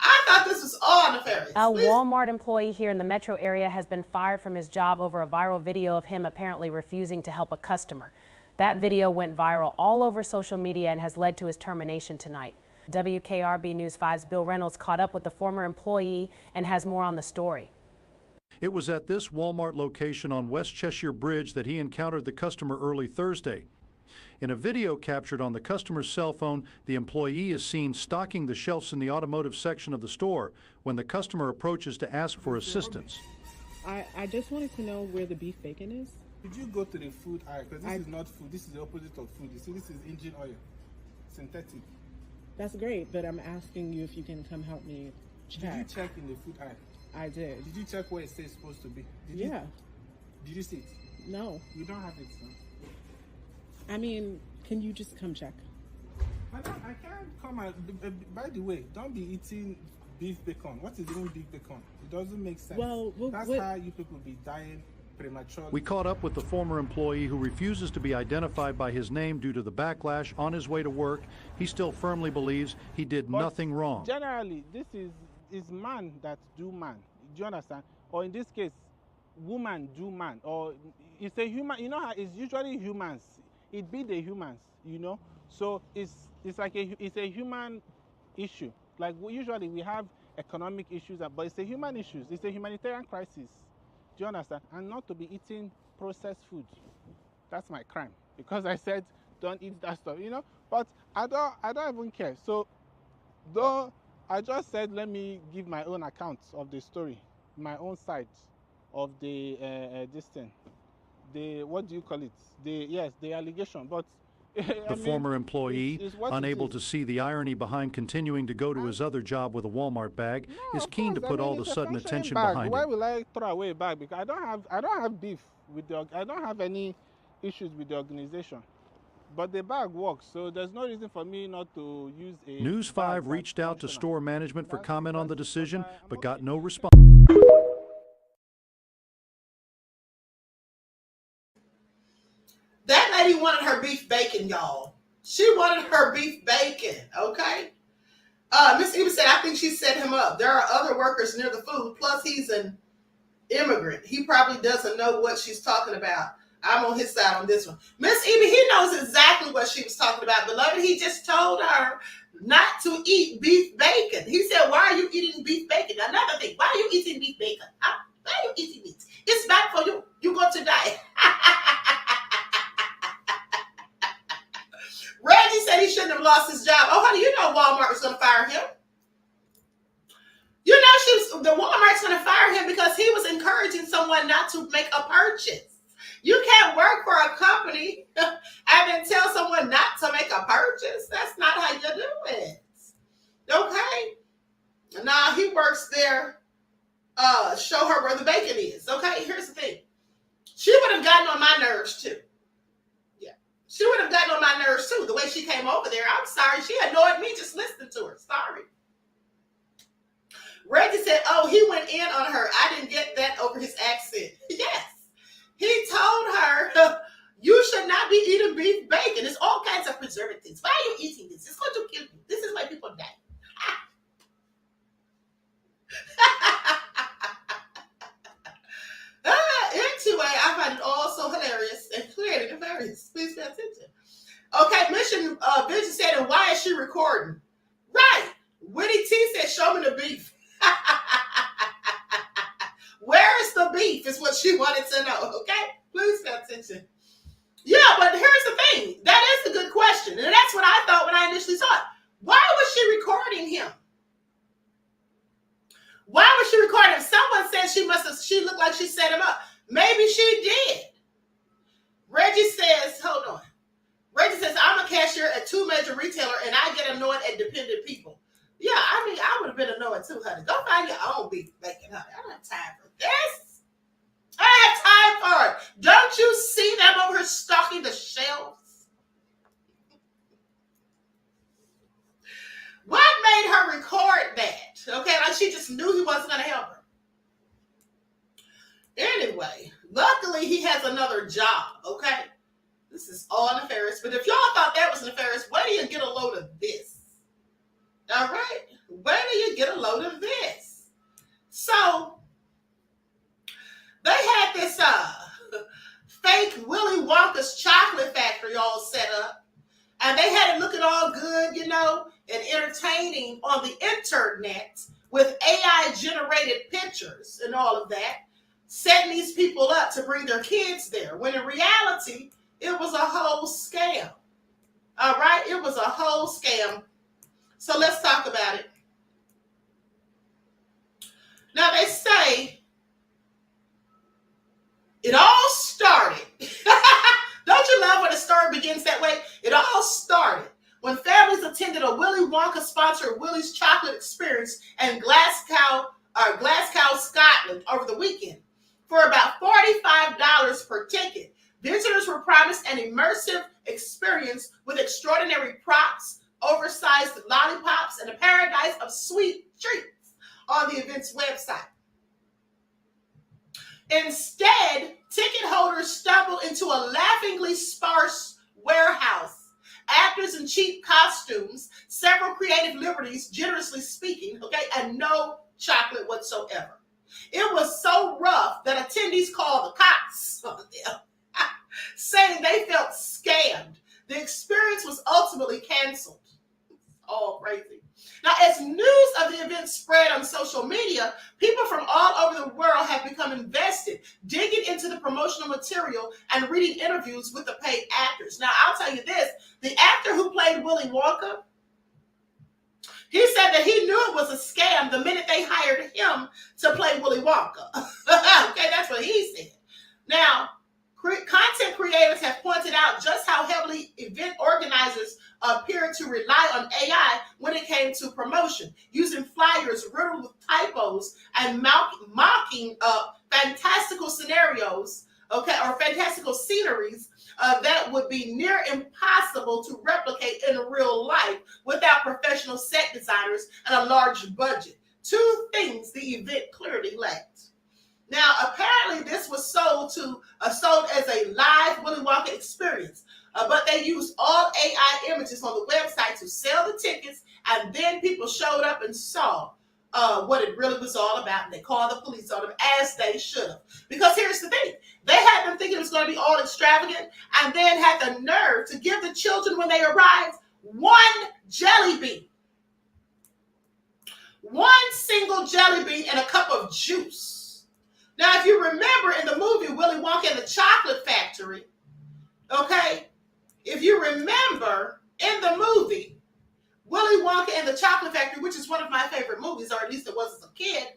I thought this was all nefarious. A Walmart employee here in the metro area has been fired from his job over a viral video of him apparently refusing to help a customer. That video went viral all over social media and has led to his termination tonight. WKRB News 5's Bill Reynolds caught up with the former employee and has more on the story. It was at this Walmart location on West Cheshire Bridge that he encountered the customer early Thursday. In a video captured on the customer's cell phone, the employee is seen stocking the shelves in the automotive section of the store when the customer approaches to ask for assistance. I just wanted to know where the beef bacon is. Did you go to the food aisle? Because this is not food. This is the opposite of food. You see, this is engine oil, synthetic. That's great, but I'm asking you if you can come help me check. Did you check in the food aisle? I did. Did you check where it says supposed to be? Yeah. Did you see it? No. You don't have it, so. I mean, can you just come check? I can't come out. By the way, don't be eating beef bacon. What is even beef bacon? It doesn't make sense. Well, that's how you people be dying prematurely. We caught up with the former employee who refuses to be identified by his name due to the backlash on his way to work. He still firmly believes he did nothing wrong. Generally, this is man that do man. Do you understand? Or in this case, woman do man. Or it's a human. You know how it's usually humans. It be the humans, So it's like it's a human issue. Like usually we have economic issues, but it's a human issue. It's a humanitarian crisis. Do you understand? And not to be eating processed food. That's my crime because I said don't eat that stuff, But I don't even care. So though I just said let me give my own account of the story, my own side of the this thing. What do you call it? The allegation. But the former employee, unable to see the irony behind continuing to go to his other job with a Walmart bag, is keen to put all the sudden attention behind Why it. will I throw away a bag? Because I don't have beef with I don't have any issues with the organization. But the bag works, so there's no reason for me not to use a News 5 reached out to store management for comment on the decision, but got no response. That lady wanted her beef bacon, y'all. She wanted her beef bacon, okay? Miss Eva said, I think she set him up. There are other workers near the food, plus he's an immigrant. He probably doesn't know what she's talking about. I'm on his side on this one. Miss Eva, he knows exactly what she was talking about. Beloved, he just told her not to eat beef bacon. He said, why are you eating beef bacon? Another thing, why are you eating beef bacon? Why are you eating meat? It's bad for you. You're going to die. Reggie said he shouldn't have lost his job. Oh, honey, Walmart was going to fire him. The Walmart's going to fire him because he was encouraging someone not to make a purchase. You can't work for a company and then tell someone not to make a purchase. That's not how you do it. Okay? Now he works there. Show her where the bacon is. Okay? Here's the thing. She would have gotten on my nerves too. She would have gotten on my nerves too, the way she came over there. I'm sorry. She annoyed me just listening to her. Sorry. Reggie said, oh, he went in on her. I didn't get that over his accent. Yes. He told her, you should not be eating beef bacon. There's all kinds of preservatives. Why are you eating this? It's going to kill you. This is why people die. Anyway, I find it all so hilarious and clearly nefarious. Please pay attention. Okay, Mission Vision said, and why is she recording? Right. Winnie T said, show me the beef. Where is the beef is what she wanted to know, okay? Please pay attention. Yeah, but here's the thing. That is a good question. And that's what I thought when I initially saw it. Why was she recording him? Why was she recording him? Someone said she looked like she set him up. Maybe she did. Reggie says, hold on. Reggie says, I'm a cashier at 2 major retailer and I get annoyed at dependent people. Yeah, I mean, I would have been annoyed too, honey. Go find your own beef bacon, honey. I don't have time for this. I have time for it. Don't you see them over here stocking the shelves? What made her record that? Okay, like she just knew he wasn't going to help her. Anyway, luckily he has another job, okay? This is all nefarious. But if y'all thought that was nefarious, wait till you get a load of this. All right? Wait till you get a load of this. So, they had this fake Willy Wonka's chocolate factory all set up. And they had it looking all good, you know, and entertaining on the internet with AI-generated pictures and all of that, setting these people up to bring their kids there, when in reality, it was a whole scam. All right? It was a whole scam. So let's talk about it. Now, they say it all started. Don't you love when a story begins that way? It all started when families attended a Willy Wonka-sponsored Willy's Chocolate Experience in Glasgow, Scotland over the weekend. For about $45 per ticket, visitors were promised an immersive experience with extraordinary props, oversized lollipops, and a paradise of sweet treats on the event's website. Instead, ticket holders stumbled into a laughingly sparse warehouse. Actors in cheap costumes, several creative liberties, generously speaking, okay, and no chocolate whatsoever. It was so rough that attendees called the cops on them, saying they felt scammed. The experience was ultimately canceled. All crazy. Now, as news of the event spread on social media, people from all over the world have become invested, digging into the promotional material and reading interviews with the paid actors. Now, I'll tell you this, the actor who played Willy Wonka, he said that he knew it was a scam the minute they hired him to play Willy Wonka. Okay, that's what he said. Now, content creators have pointed out just how heavily event organizers appeared to rely on AI when it came to promotion, using flyers riddled with typos and mocking fantastical scenarios, okay, or fantastical sceneries that would be near impossible to replicate in real life without professional set designers and a large budget. Two things the event clearly lacked. Now, apparently, this was sold as a live Willy Wonka experience, but they used all AI images on the website to sell the tickets, and then people showed up and saw what it really was all about, and they called the police on them, as they should have. Because here's the thing. They had them thinking it was going to be all extravagant, and then had the nerve to give the children, when they arrived, one jelly bean. One single jelly bean and a cup of juice. Now, if you remember in the movie Willy Wonka and the Chocolate Factory, okay, if you remember in the movie Willy Wonka and the Chocolate Factory, which is one of my favorite movies, or at least it was as a kid,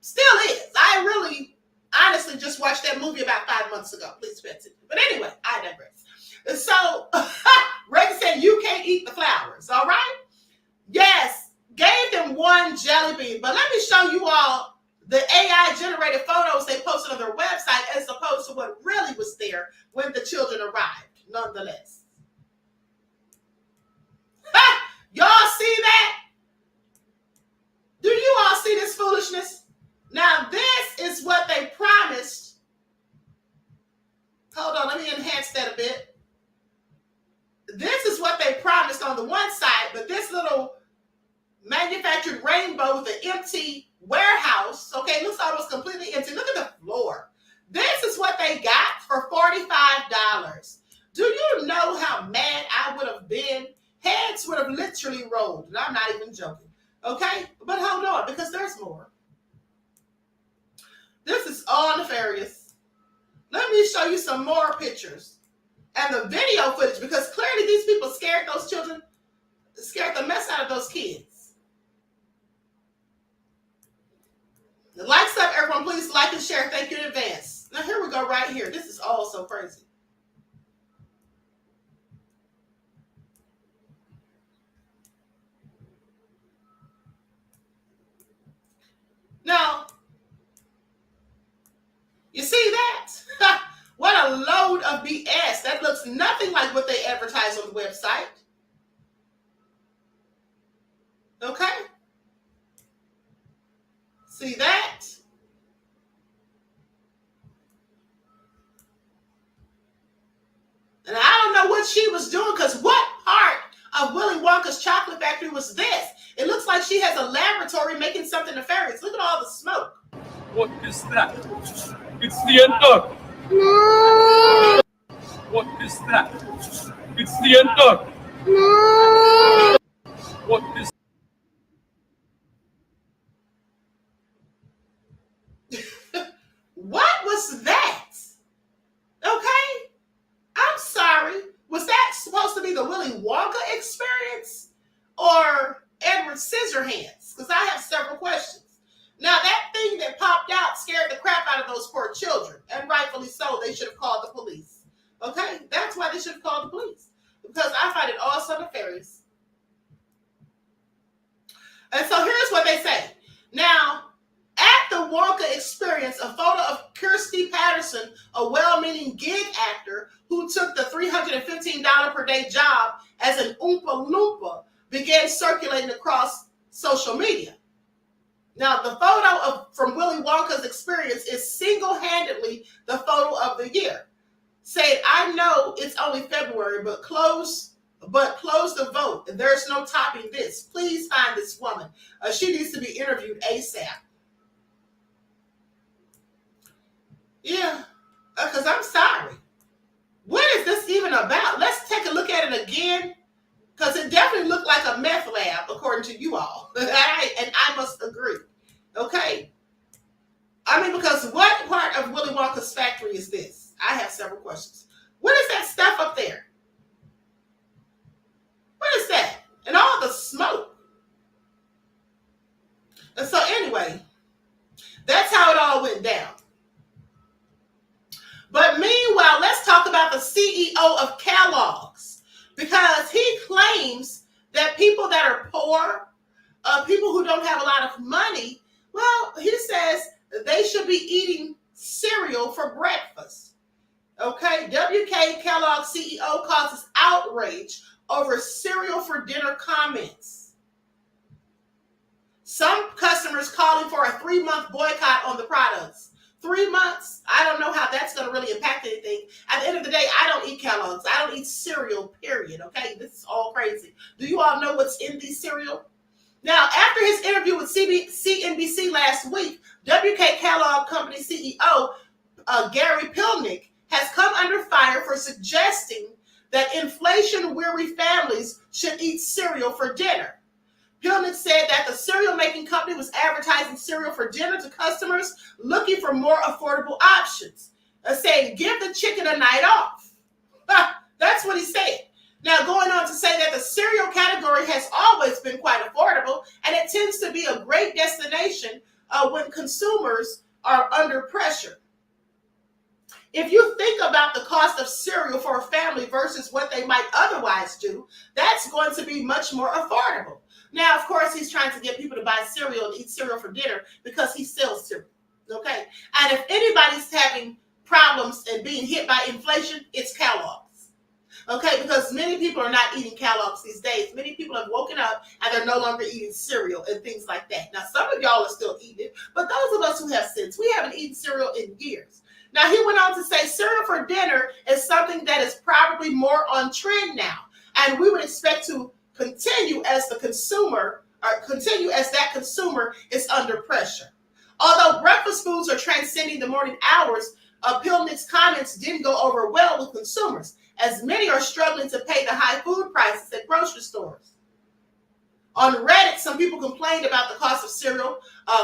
still is. I really, honestly, just watched that movie about 5 months ago. Please pay attention. But anyway, I digress. So, Reggie said, you can't eat the flowers, all right? Yes, gave them one jelly bean. But let me show you all the AI-generated photos they posted on their website as opposed to what really was there when the children arrived. nonetheless. Ha! Y'all see that? Do you all see this foolishness? Now, this is what they promised. Hold on, let me enhance that a bit. This is what they promised on the one side, but this little manufactured rainbow with an empty warehouse, okay, looks almost completely empty. Look at the floor. This is what they got for $45. Do you know how mad I would have been? Heads would have literally rolled, and I'm not even joking, okay? But hold on, because there's more. This is all nefarious. Let me show you some more pictures and the video footage, because clearly these people scared those children, scared the mess out of those kids. The likes up, everyone. Please like and share. Thank you in advance. Now here we go right here. This is all so crazy. Now, you see that? What a load of BS. That looks nothing like what they advertise on the website. Okay? See that? And I don't know what she was doing, because what part of Willy Wonka's chocolate factory was this? It looks like she has a laboratory making something nefarious. Look at all the smoke. What is that? It's the end dog. No. What is that? It's the end dog. No. What is What was that? Okay? I'm sorry. Was that supposed to be the Willy Wonka experience or Edward Scissorhands? Because I have several questions. Now, that thing that popped out scared the crap out of those poor children. And rightfully so, they should have called the police. Okay? That's why they should have called the police. Because I find it all so nefarious. And so here's what they say. Now, at the Wonka experience, a photo of Kirstie Patterson, a well-meaning gig actor who took the $315 per day job as an Oompa Loompa, began circulating across social media. Now, the photo from Willy Wonka's experience is single-handedly the photo of the year. Saying, I know it's only February, but close the vote. There's no topping this. Please find this woman. She needs to be interviewed ASAP. Yeah, because I'm sorry. What is this even about? Let's take a look at it again, because it definitely looked like a meth lab, according to you all. And I must agree. Okay? I mean, because what part of Willy Wonka's factory is this? I have several questions. What is that stuff up there? What is that? And all the smoke. And so anyway, that's how it all went down. But meanwhile, let's talk about the CEO of Kellogg's, because he claims that people that are poor, people who don't have a lot of money, well, he says they should be eating cereal for breakfast. Okay, WK Kellogg's CEO causes outrage over cereal for dinner comments. Some customers calling for a 3-month boycott on the products. 3 months? I don't know how that's going to really impact anything. At the end of the day, I don't eat Kellogg's. I don't eat cereal, period. Okay, this is all crazy. Do you all know what's in these cereal? Now, after his interview with CNBC last week, WK Kellogg Company CEO Gary Pilnick has come under fire for suggesting that inflation-weary families should eat cereal for dinner. Pilnick said that the cereal-making company was advertising cereal for dinner to customers looking for more affordable options, saying, give the chicken a night off. That's what he said. Now, going on to say that the cereal category has always been quite affordable, and it tends to be a great destination when consumers are under pressure. If you think about the cost of cereal for a family versus what they might otherwise do, that's going to be much more affordable. Now, of course, he's trying to get people to buy cereal and eat cereal for dinner because he sells cereal, okay? And if anybody's having problems and being hit by inflation, it's Kellogg's. Okay, because many people are not eating Kellogg's these days. Many people have woken up and they're no longer eating cereal and things like that. Now, some of y'all are still eating it, but those of us who have sense, we haven't eaten cereal in years. Now, he went on to say cereal for dinner is something that is probably more on trend now. And we would expect to continue as the consumer, or continue as that consumer is under pressure. Although breakfast foods are transcending the morning hours, Pilnick's comments didn't go over well with consumers, as many are struggling to pay the high food prices at grocery stores. On Reddit, some people complained about the cost of cereal,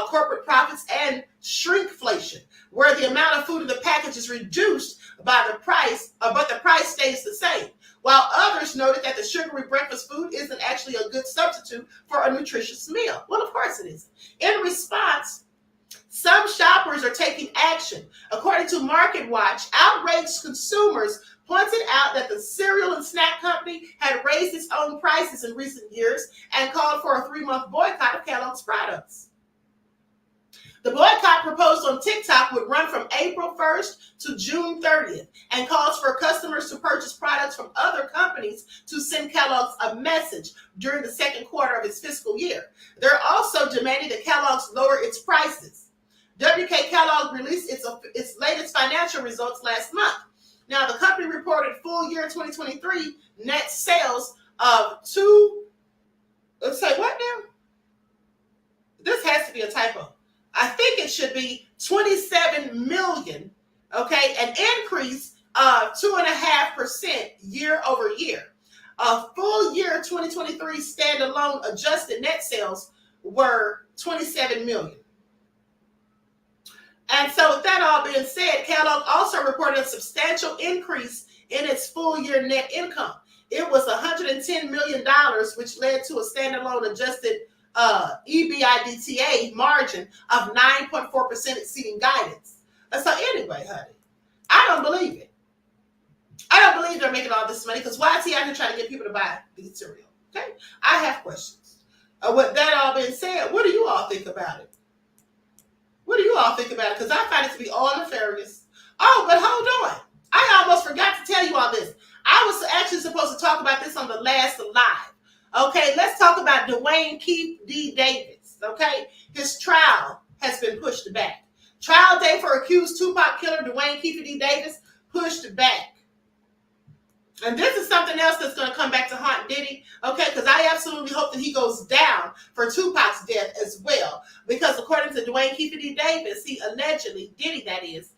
corporate profits, and shrinkflation, where the amount of food in the package is reduced by the price, but the price stays the same. While others noted that the sugary breakfast food isn't actually a good substitute for a nutritious meal. Well, of course it isn't. In response, some shoppers are taking action. According to Market Watch, outraged consumers pointed out that the cereal and snack company had raised its own prices in recent years and called for a 3-month boycott of Kellogg's products. The boycott proposed on TikTok would run from April 1st to June 30th and calls for customers to purchase products from other companies to send Kellogg's a message during the second quarter of its fiscal year. They're also demanding that Kellogg's lower its prices. WK Kellogg released its latest financial results last month. Now, the company reported full year 2023 net sales of let's say what now? This has to be a typo. I think it should be 27 million, okay, an increase of 2.5% year over year. A full year 2023 standalone adjusted net sales were 27 million. And so with that all being said, Kellogg also reported a substantial increase in its full year net income. It was $110 million, which led to a standalone adjusted EBITDA margin of 9.4%, exceeding guidance. And so anyway, honey, I don't believe it. I don't believe they're making all this money, because why is he out here trying to get people to buy these cereal? Okay, I have questions. With that all being said, what do you all think about it? What do you all think about it? Because I find it to be all nefarious. Oh, but hold on. I almost forgot to tell you all this. I was actually supposed to talk about this on the last live. Okay, let's talk about Dwayne Keith D. Davis. Okay, his trial has been pushed back. Trial date for accused Tupac killer Dwayne Keith D. Davis pushed back. And this is something else that's going to come back to haunt Diddy, okay? Because I absolutely hope that he goes down for Tupac's death as well. Because according to Dwayne Keith D. Davis, he allegedly, Diddy that is,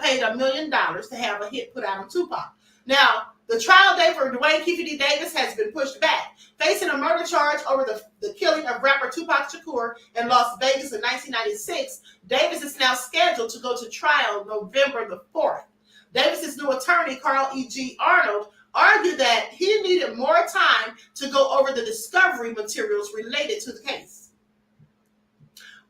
paid $1 million to have a hit put out on Tupac. Now, the trial date for Dwayne Keith D. Davis has been pushed back. Facing a murder charge over the killing of rapper Tupac Shakur in Las Vegas in 1996, Davis is now scheduled to go to trial November the 4th. Davis's new attorney, Carl E.G. Arnold, argued that he needed more time to go over the discovery materials related to the case.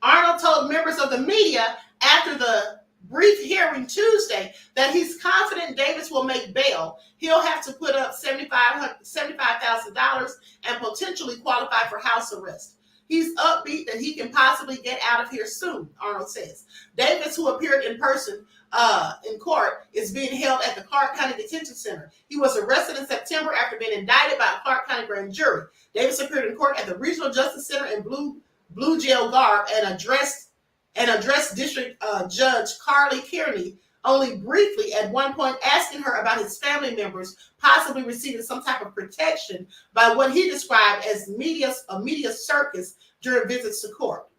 Arnold told members of the media after the brief hearing Tuesday that he's confident Davis will make bail. He'll have to put up $75,000 and potentially qualify for house arrest. He's upbeat that he can possibly get out of here soon, Arnold says. Davis, who appeared in person in court, is being held at the Clark County Detention Center. He was arrested in September after being indicted by a Clark County grand jury. Davis appeared in court at the Regional Justice Center in blue jail garb and addressed District Judge Carly Kearney only briefly at one point, asking her about his family members possibly receiving some type of protection by what he described as a media circus during visits to court.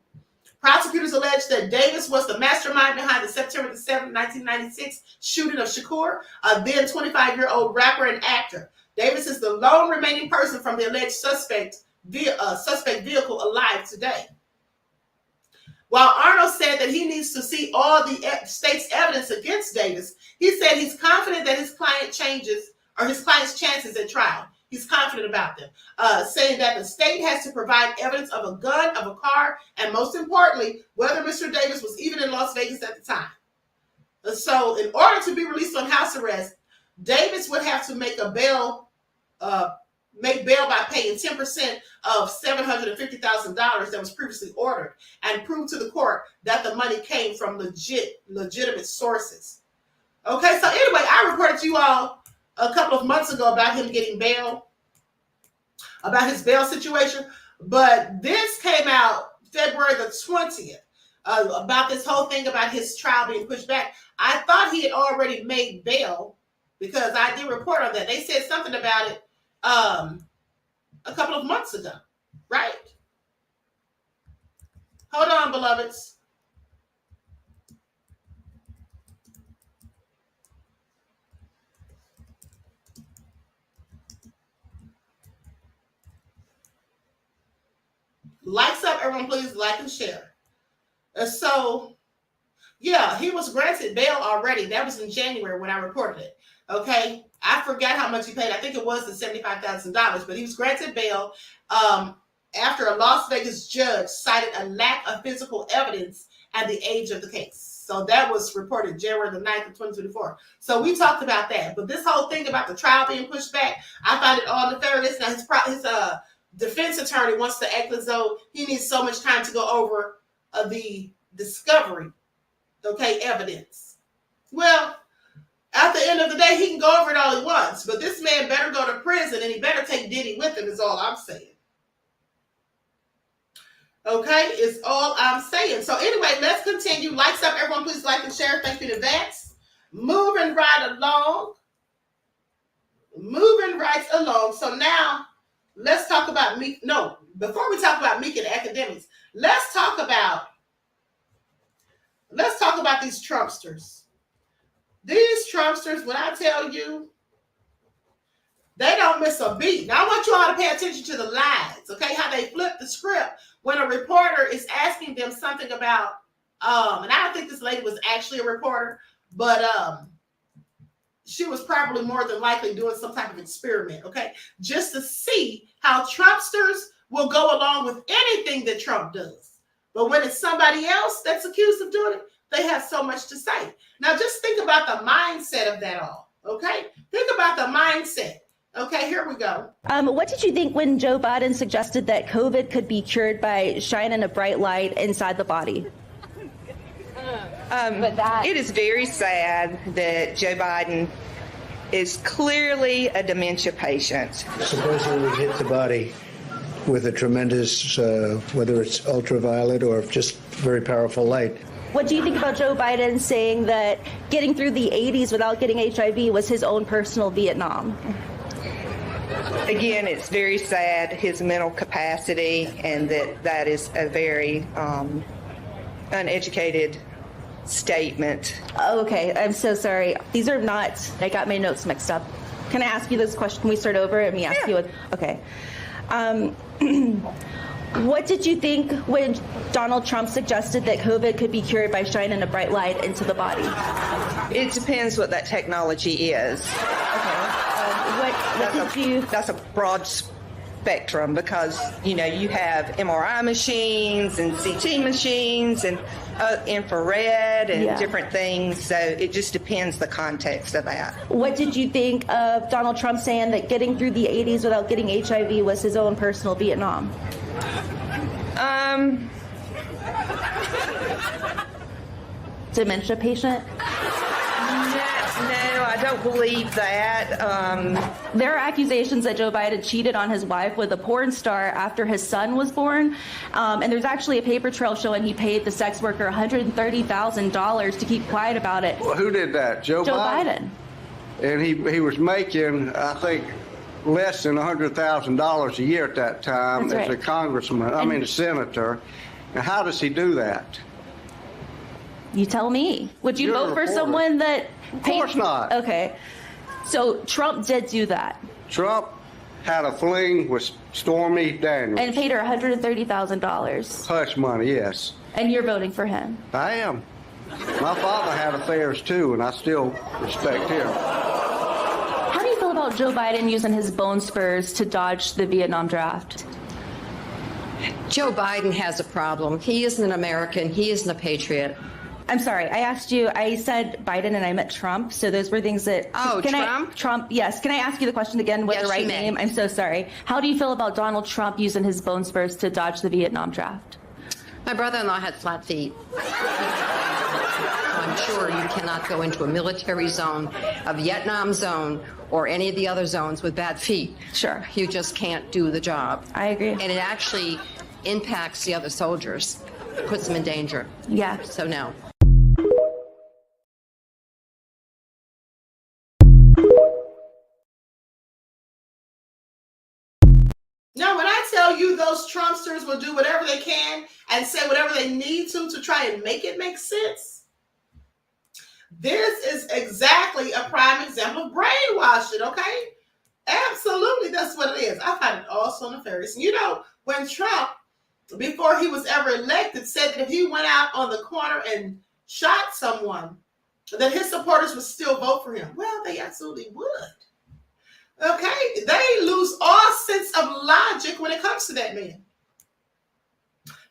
Prosecutors alleged that Davis was the mastermind behind the September 7, 1996 shooting of Shakur, a then 25-year-old rapper and actor. Davis is the lone remaining person from the alleged suspect vehicle alive today. While Arnold said that he needs to see all the state's evidence against Davis, he said he's confident that his client's chances at trial. He's confident about them, saying that the state has to provide evidence of a gun, of a car, and most importantly, whether Mr. Davis was even in Las Vegas at the time. So in order to be released on house arrest, Davis would have to make bail by paying 10% of $750,000 that was previously ordered and prove to the court that the money came from legitimate sources. Okay, so anyway, I reported to you all a couple of months ago about him getting bail, about his bail situation. But this came out February the 20th about this whole thing about his trial being pushed back. I thought he had already made bail because I did report on that. They said something about it a couple of months ago, right? Hold on, beloveds. Likes up, everyone, please like and share. So, yeah, he was granted bail already. That was in January when I reported it. Okay, I forgot how much he paid. I think it was the $75,000, but he was granted bail after a Las Vegas judge cited a lack of physical evidence and the age of the case. So that was reported January the 9th of 2024. So we talked about that. But this whole thing about the trial being pushed back, I find it all nefarious. Now his defense attorney wants to act as though he needs so much time to go over the discovery, okay, evidence. Well, at the end of the day, he can go over it all he wants, but this man better go to prison and he better take Diddy with him is all I'm saying. Okay, is all I'm saying. So anyway, let's continue. Likes up, everyone, please like and share. Thank you in advance. Moving right along. So now, let's talk about MeeK. No, before we talk about MeeK and Akademiks, let's talk about these Trumpsters. These Trumpsters, when I tell you, they don't miss a beat. Now, I want you all to pay attention to the lines, okay? How they flip the script when a reporter is asking them something about, and I don't think this lady was actually a reporter, but she was probably more than likely doing some type of experiment, okay? Just to see how Trumpsters will go along with anything that Trump does. But when it's somebody else that's accused of doing it, they have so much to say. Now, just think about the mindset of that all, okay? Think about the mindset. Okay, here we go. What did you think when Joe Biden suggested that COVID could be cured by shining a bright light inside the body? It is very sad that Joe Biden is clearly a dementia patient. Supposedly hit the body with a tremendous, whether it's ultraviolet or just very powerful light. What do you think about Joe Biden saying that getting through the 80s without getting HIV was his own personal Vietnam? Again, it's very sad, his mental capacity, and that is a very uneducated statement. Okay, I'm so sorry. These are not, I got my notes mixed up. Can I ask you this question? Can we start over and me ask you? Okay. What did you think when Donald Trump suggested that COVID could be cured by shining a bright light into the body? It depends what that technology is. That's a broad spectrum because, you have MRI machines and CT machines and infrared and different things. So it just depends the context of that. What did you think of Donald Trump saying that getting through the 80s without getting HIV was his own personal Vietnam? Dementia patient? No, I don't believe that. There are accusations that Joe Biden cheated on his wife with a porn star after his son was born. And there's actually a paper trail showing he paid the sex worker $130,000 to keep quiet about it. Well, who did that? Joe Biden? And he was making, I think, less than $100,000 a year at that time as a congressman, a senator. And how does he do that? You tell me. Would you vote for someone that... Of course not. Okay. So Trump did do that. Trump had a fling with Stormy Daniels. And paid her $130,000. Hush money, yes. And you're voting for him. I am. My father had affairs too, and I still respect him. How do you feel about Joe Biden using his bone spurs to dodge the Vietnam draft? Joe Biden has a problem. He isn't an American. He isn't a patriot. I'm sorry. I asked you, I said Biden and I meant Trump. So those were things that... Oh, Trump? Trump, yes. Can I ask you the question again with the right name? I'm so sorry. How do you feel about Donald Trump using his bone spurs to dodge the Vietnam draft? My brother-in-law had flat feet. I'm sure you cannot go into a military zone, a Vietnam zone, or any of the other zones with bad feet. Sure. You just can't do the job. I agree. And it actually impacts the other soldiers, puts them in danger. Yeah. So no. Now, when I tell you those Trumpsters will do whatever they can and say whatever they need to try and make it make sense, this is exactly a prime example of brainwashing, okay? Absolutely, that's what it is. I find it all so nefarious. You know, when Trump, before he was ever elected, said that if he went out on the corner and shot someone, that his supporters would still vote for him. Well, they absolutely would. Okay, they lose all sense of logic when it comes to that man.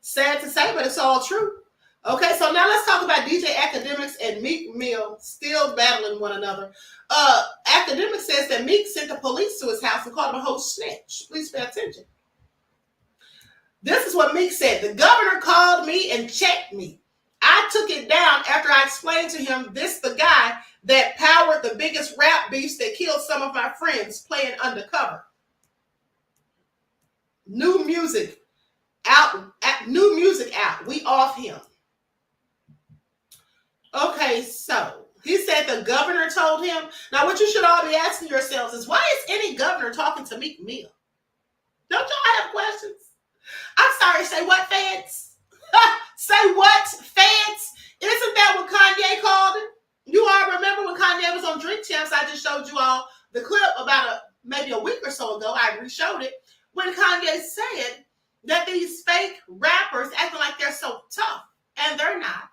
Sad to say, but it's all true. Okay, so now let's talk about DJ Akademiks and MeeK Mill still battling one another. Akademiks says that MeeK sent the police to his house and called him a whole snitch. Please pay attention. This is what MeeK said. The governor called me and checked me. I took it down after I explained to him this the guy that powered the biggest rap beefs that killed some of my friends playing undercover. New music out. We off him. Okay, so he said the governor told him. Now, what you should all be asking yourselves is, why is any governor talking to MeeK Mill? Don't y'all have questions? I'm sorry, say what, feds? Say what, feds? Isn't that what Kanye called it? You all remember when Kanye was on Drink Champs? I just showed you all the clip about maybe a week or so ago. I re-showed it when Kanye said that these fake rappers acting like they're so tough, and they're not.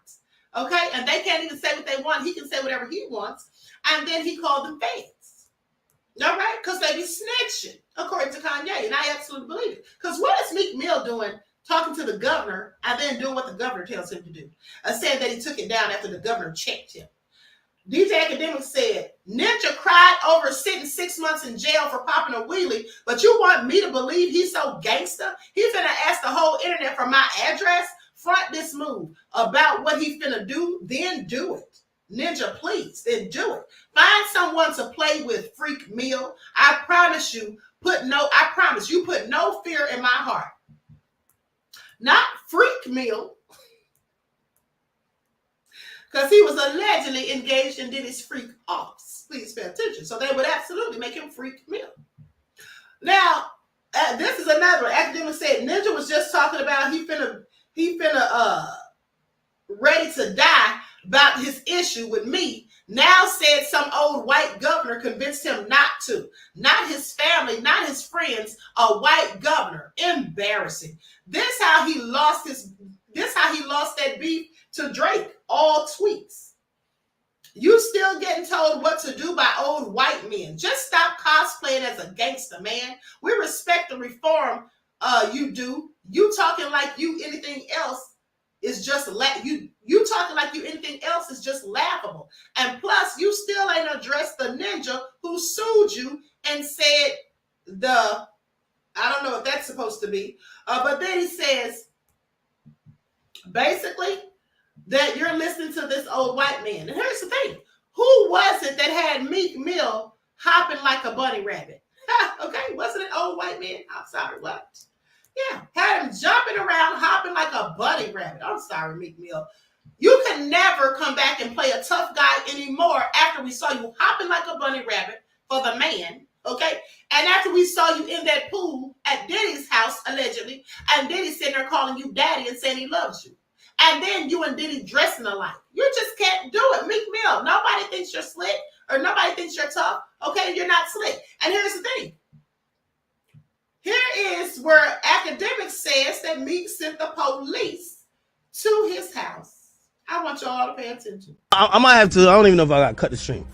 Okay, and they can't even say what they want. He can say whatever he wants, and then he called them feds. All right, because they be snitching, according to Kanye, and I absolutely believe it. Because what is MeeK Mill doing? Talking to the governor and then doing what the governor tells him to do. Saying that he took it down after the governor checked him. DJ Akademiks said, Ninja cried over sitting 6 months in jail for popping a wheelie, but you want me to believe he's so gangster? He's finna ask the whole internet for my address? Front this move about what he's finna do, then do it. Ninja, please, then do it. Find someone to play with, Freak Mill. I promise you put no fear in my heart. Not Freak Mill, because he was allegedly engaged in Diddy's freak offs. Please pay attention. So they would absolutely make him Freak Mill. Now, this is another one. Akademiks said Ninja was just talking about he finna ready to die about his issue with me. Now said some old white governor convinced him not to. Not his family, not his friends, a white governor. Embarrassing. This how he lost that beef to Drake. All tweets. You still getting told what to do by old white men. Just stop cosplaying as a gangster, man. We respect the reform you do. You talking like you anything else is just you talking like you anything else is just laughable. And plus, you still ain't addressed the ninja who sued you and said I don't know what that's supposed to be. But then he says, basically, that you're listening to this old white man. And here's the thing. Who was it that had MeeK Mill hopping like a bunny rabbit? Okay, wasn't it old white man? I'm sorry, what? Yeah, had him jumping around, hopping like a bunny rabbit. I'm sorry, MeeK Mill. You can never come back and play a tough guy anymore after we saw you hopping like a bunny rabbit for the man, okay? And after we saw you in that pool at Diddy's house, allegedly, and Diddy sitting there calling you daddy and saying he loves you. And then you and Diddy dressing alike. You just can't do it. MeeK Mill, nobody thinks you're slick or nobody thinks you're tough, okay? You're not slick. And here's the thing. Here is where Akademiks says that MeeK sent the police to his house. I want you all to pay attention. I might have to, I don't even know if I got to cut the stream.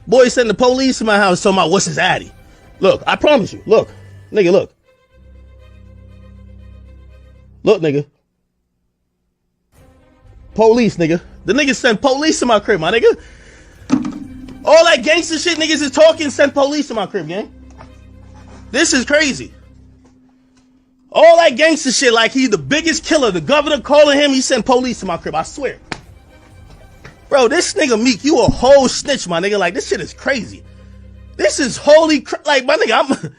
Boy sent the police to my house talking about what's his addy. Look, I promise you. Look, nigga, look. Look, nigga. Police, nigga. The niggas sent police to my crib, my nigga. All that gangster shit niggas is talking sent police to my crib, gang. This is crazy. All that gangster shit like he the biggest killer. The governor calling him, he sent police to my crib. I swear. Bro, this nigga MeeK, you a whole snitch, my nigga. Like, this shit is crazy. This is holy like, my nigga,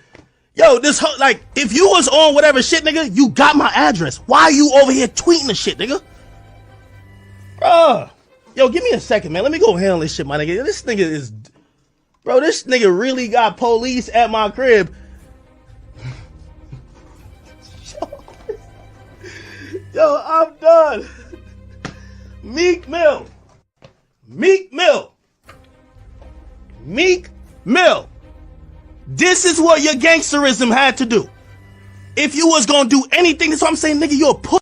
yo, like, if you was on whatever shit, nigga, you got my address. Why are you over here tweeting the shit, nigga? Bro, yo, give me a second, man. Let me go handle this shit, my nigga. This nigga is, bro, this nigga really got police at my crib. Yo, I'm done. MeeK Mill. MeeK Mill. MeeK Mill. This is what your gangsterism had to do. If you was gonna do anything, that's what I'm saying, nigga, you're a pussy.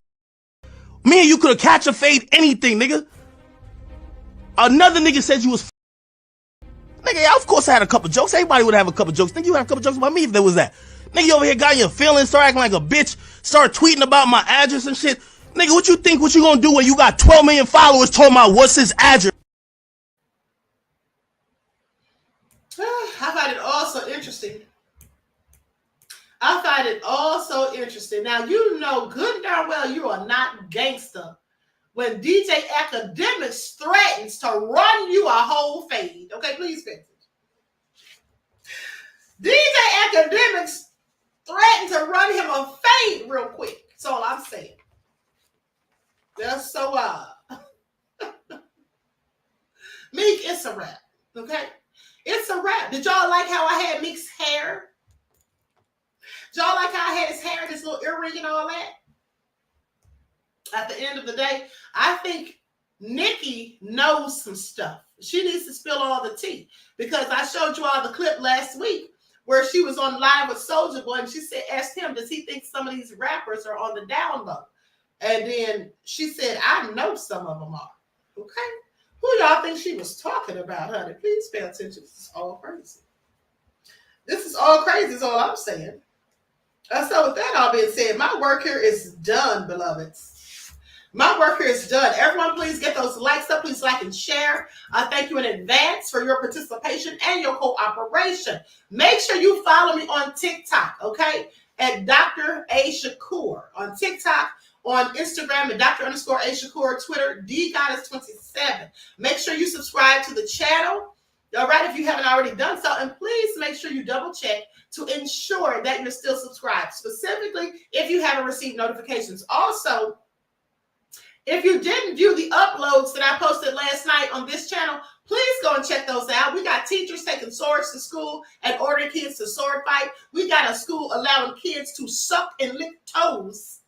Me and you could have catch a fade anything, nigga. Another nigga said you was nigga, yeah, of course I had a couple jokes. Everybody would have a couple jokes. Think you had a couple jokes about me if there was that. Nigga, you over here got your feelings, start acting like a bitch, start tweeting about my address and shit. Nigga, what you think what you gonna do when you got 12 million followers talking about what's his address? I find it all so interesting. I find it all so interesting. Now, you know good and darn well you are not gangster when DJ Akademiks threatens to run you a whole fade. Okay, please pay attention. DJ Akademiks threatened to run him a fade real quick. That's all I'm saying. That's so MeeK, it's a wrap. Okay? It's a wrap. Did y'all like how I had MeeK's hair? Did y'all like how I had his hair, this little earring and all that? At the end of the day, I think Nikki knows some stuff. She needs to spill all the tea because I showed you all the clip last week where she was on live with Soulja Boy and she said, asked him, does he think some of these rappers are on the down low? And then she said, I know some of them are. Okay? Who y'all think she was talking about, honey? Please pay attention. This is all crazy. This is all crazy is all I'm saying. So with that all being said, my work here is done, beloveds. My work here is done. Everyone, please get those likes up. Please like and share. Thank you in advance for your participation and your cooperation. Make sure you follow me on TikTok, okay? At Dr. A. Shakur. On TikTok, on Instagram, at Dr._A. Twitter, DGoddess27. Make sure you subscribe to the channel. All right, if you haven't already done so. And please make sure you double check to ensure that you're still subscribed. Specifically, if you haven't received notifications. Also, if you didn't view the uploads that I posted last night on this channel, please go and check those out. We got teachers taking swords to school and ordering kids to sword fight. We got a school allowing kids to suck and lick toes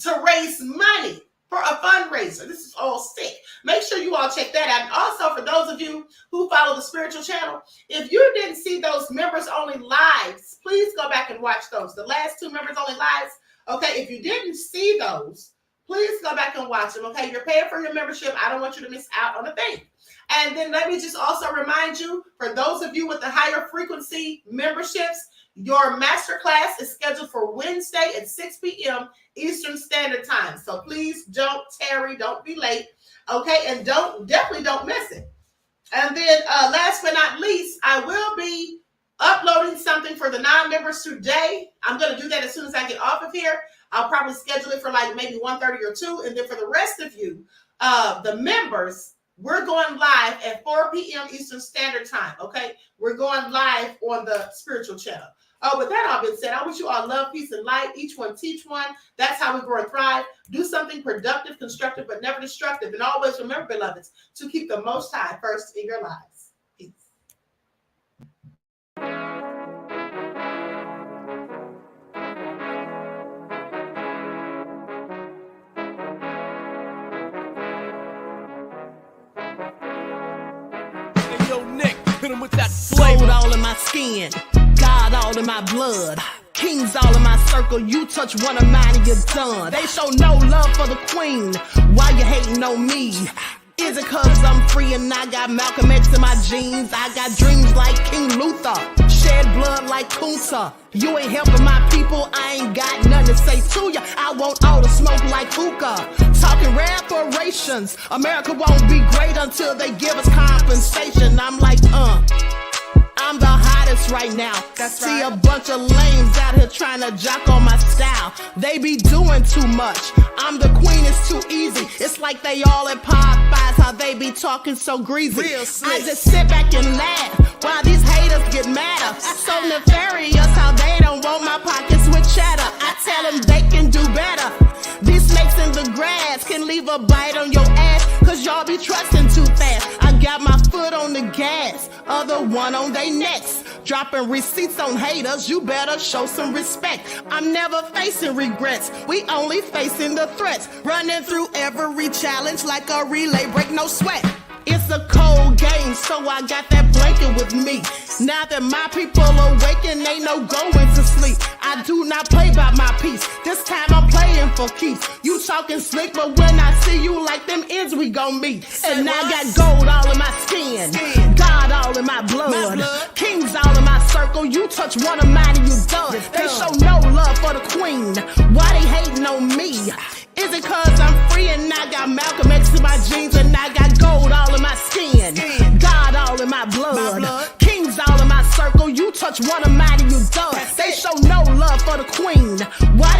to raise money for a fundraiser. This is all sick. Make sure you all check that out. And also, for those of you who follow the spiritual channel, if you didn't see those members only lives, please go back and watch those. The last 2 members only lives. Okay, if you didn't see those, please go back and watch them. Okay, you're paying for your membership. I don't want you to miss out on a thing. And then let me just also remind you, for those of you with the higher frequency memberships, your masterclass is scheduled for Wednesday at 6 p.m. Eastern Standard Time. So please don't tarry, don't be late, okay? And definitely don't miss it. And then last but not least, I will be uploading something for the non-members today. I'm going to do that as soon as I get off of here. I'll probably schedule it for like maybe 1:30 or 2. And then for the rest of you, the members, we're going live at 4 p.m. Eastern Standard Time, okay? We're going live on the spiritual channel. With that all being said, I wish you all love, peace, and light. Each one teach one. That's how we grow and thrive. Do something productive, constructive, but never destructive. And always remember, beloveds, to keep the Most High first in your lives. Peace. Hey, yo, Nick, hit him with that flavor. Sold all in my skin. God all in my blood, kings all in my circle. You touch one of mine and you're done. They show no love for the queen. Why you hating on me? Is it cause I'm free and I got Malcolm X in my jeans? I got dreams like King Luther, shed blood like Kunsa. You ain't helping my people, I ain't got nothing to say to ya. I want all the smoke like hookah. Talking reparations, America won't be great until they give us compensation. I'm like, I'm the hottest right now. See a bunch of lames out here trying to jock on my style. They be doing too much. I'm the queen, it's too easy. It's like they all at Popeyes, how they be talking so greasy. I just sit back and laugh while these haters get madder. So nefarious how they don't want my pockets with cheddar. I tell them they can do better. These snakes in the grass can leave a bite on your ass, cause y'all be trusting too fast. I got my foot on the gas, other one on they necks. Dropping receipts on haters, you better show some respect. I'm never facing regrets, we only facing the threats. Running through every challenge like a relay, break no sweat. It's a cold game, so I got that blanket with me. Now that my people awaken, ain't no going to sleep. I do not play by my piece, this time I'm playing for keeps. You talking slick, but when I see you like them ends, we gon' meet. And I got gold all in my skin, God all in my blood, kings all in my circle. You touch one of mine and you done. They show no love for the queen, why they hating on me? Is it cause I'm free and I got Malcolm X in my jeans and I got gold all in my skin, God all in my blood, kings all in my circle. You touch one of mine and you done. They show no love for the queen, why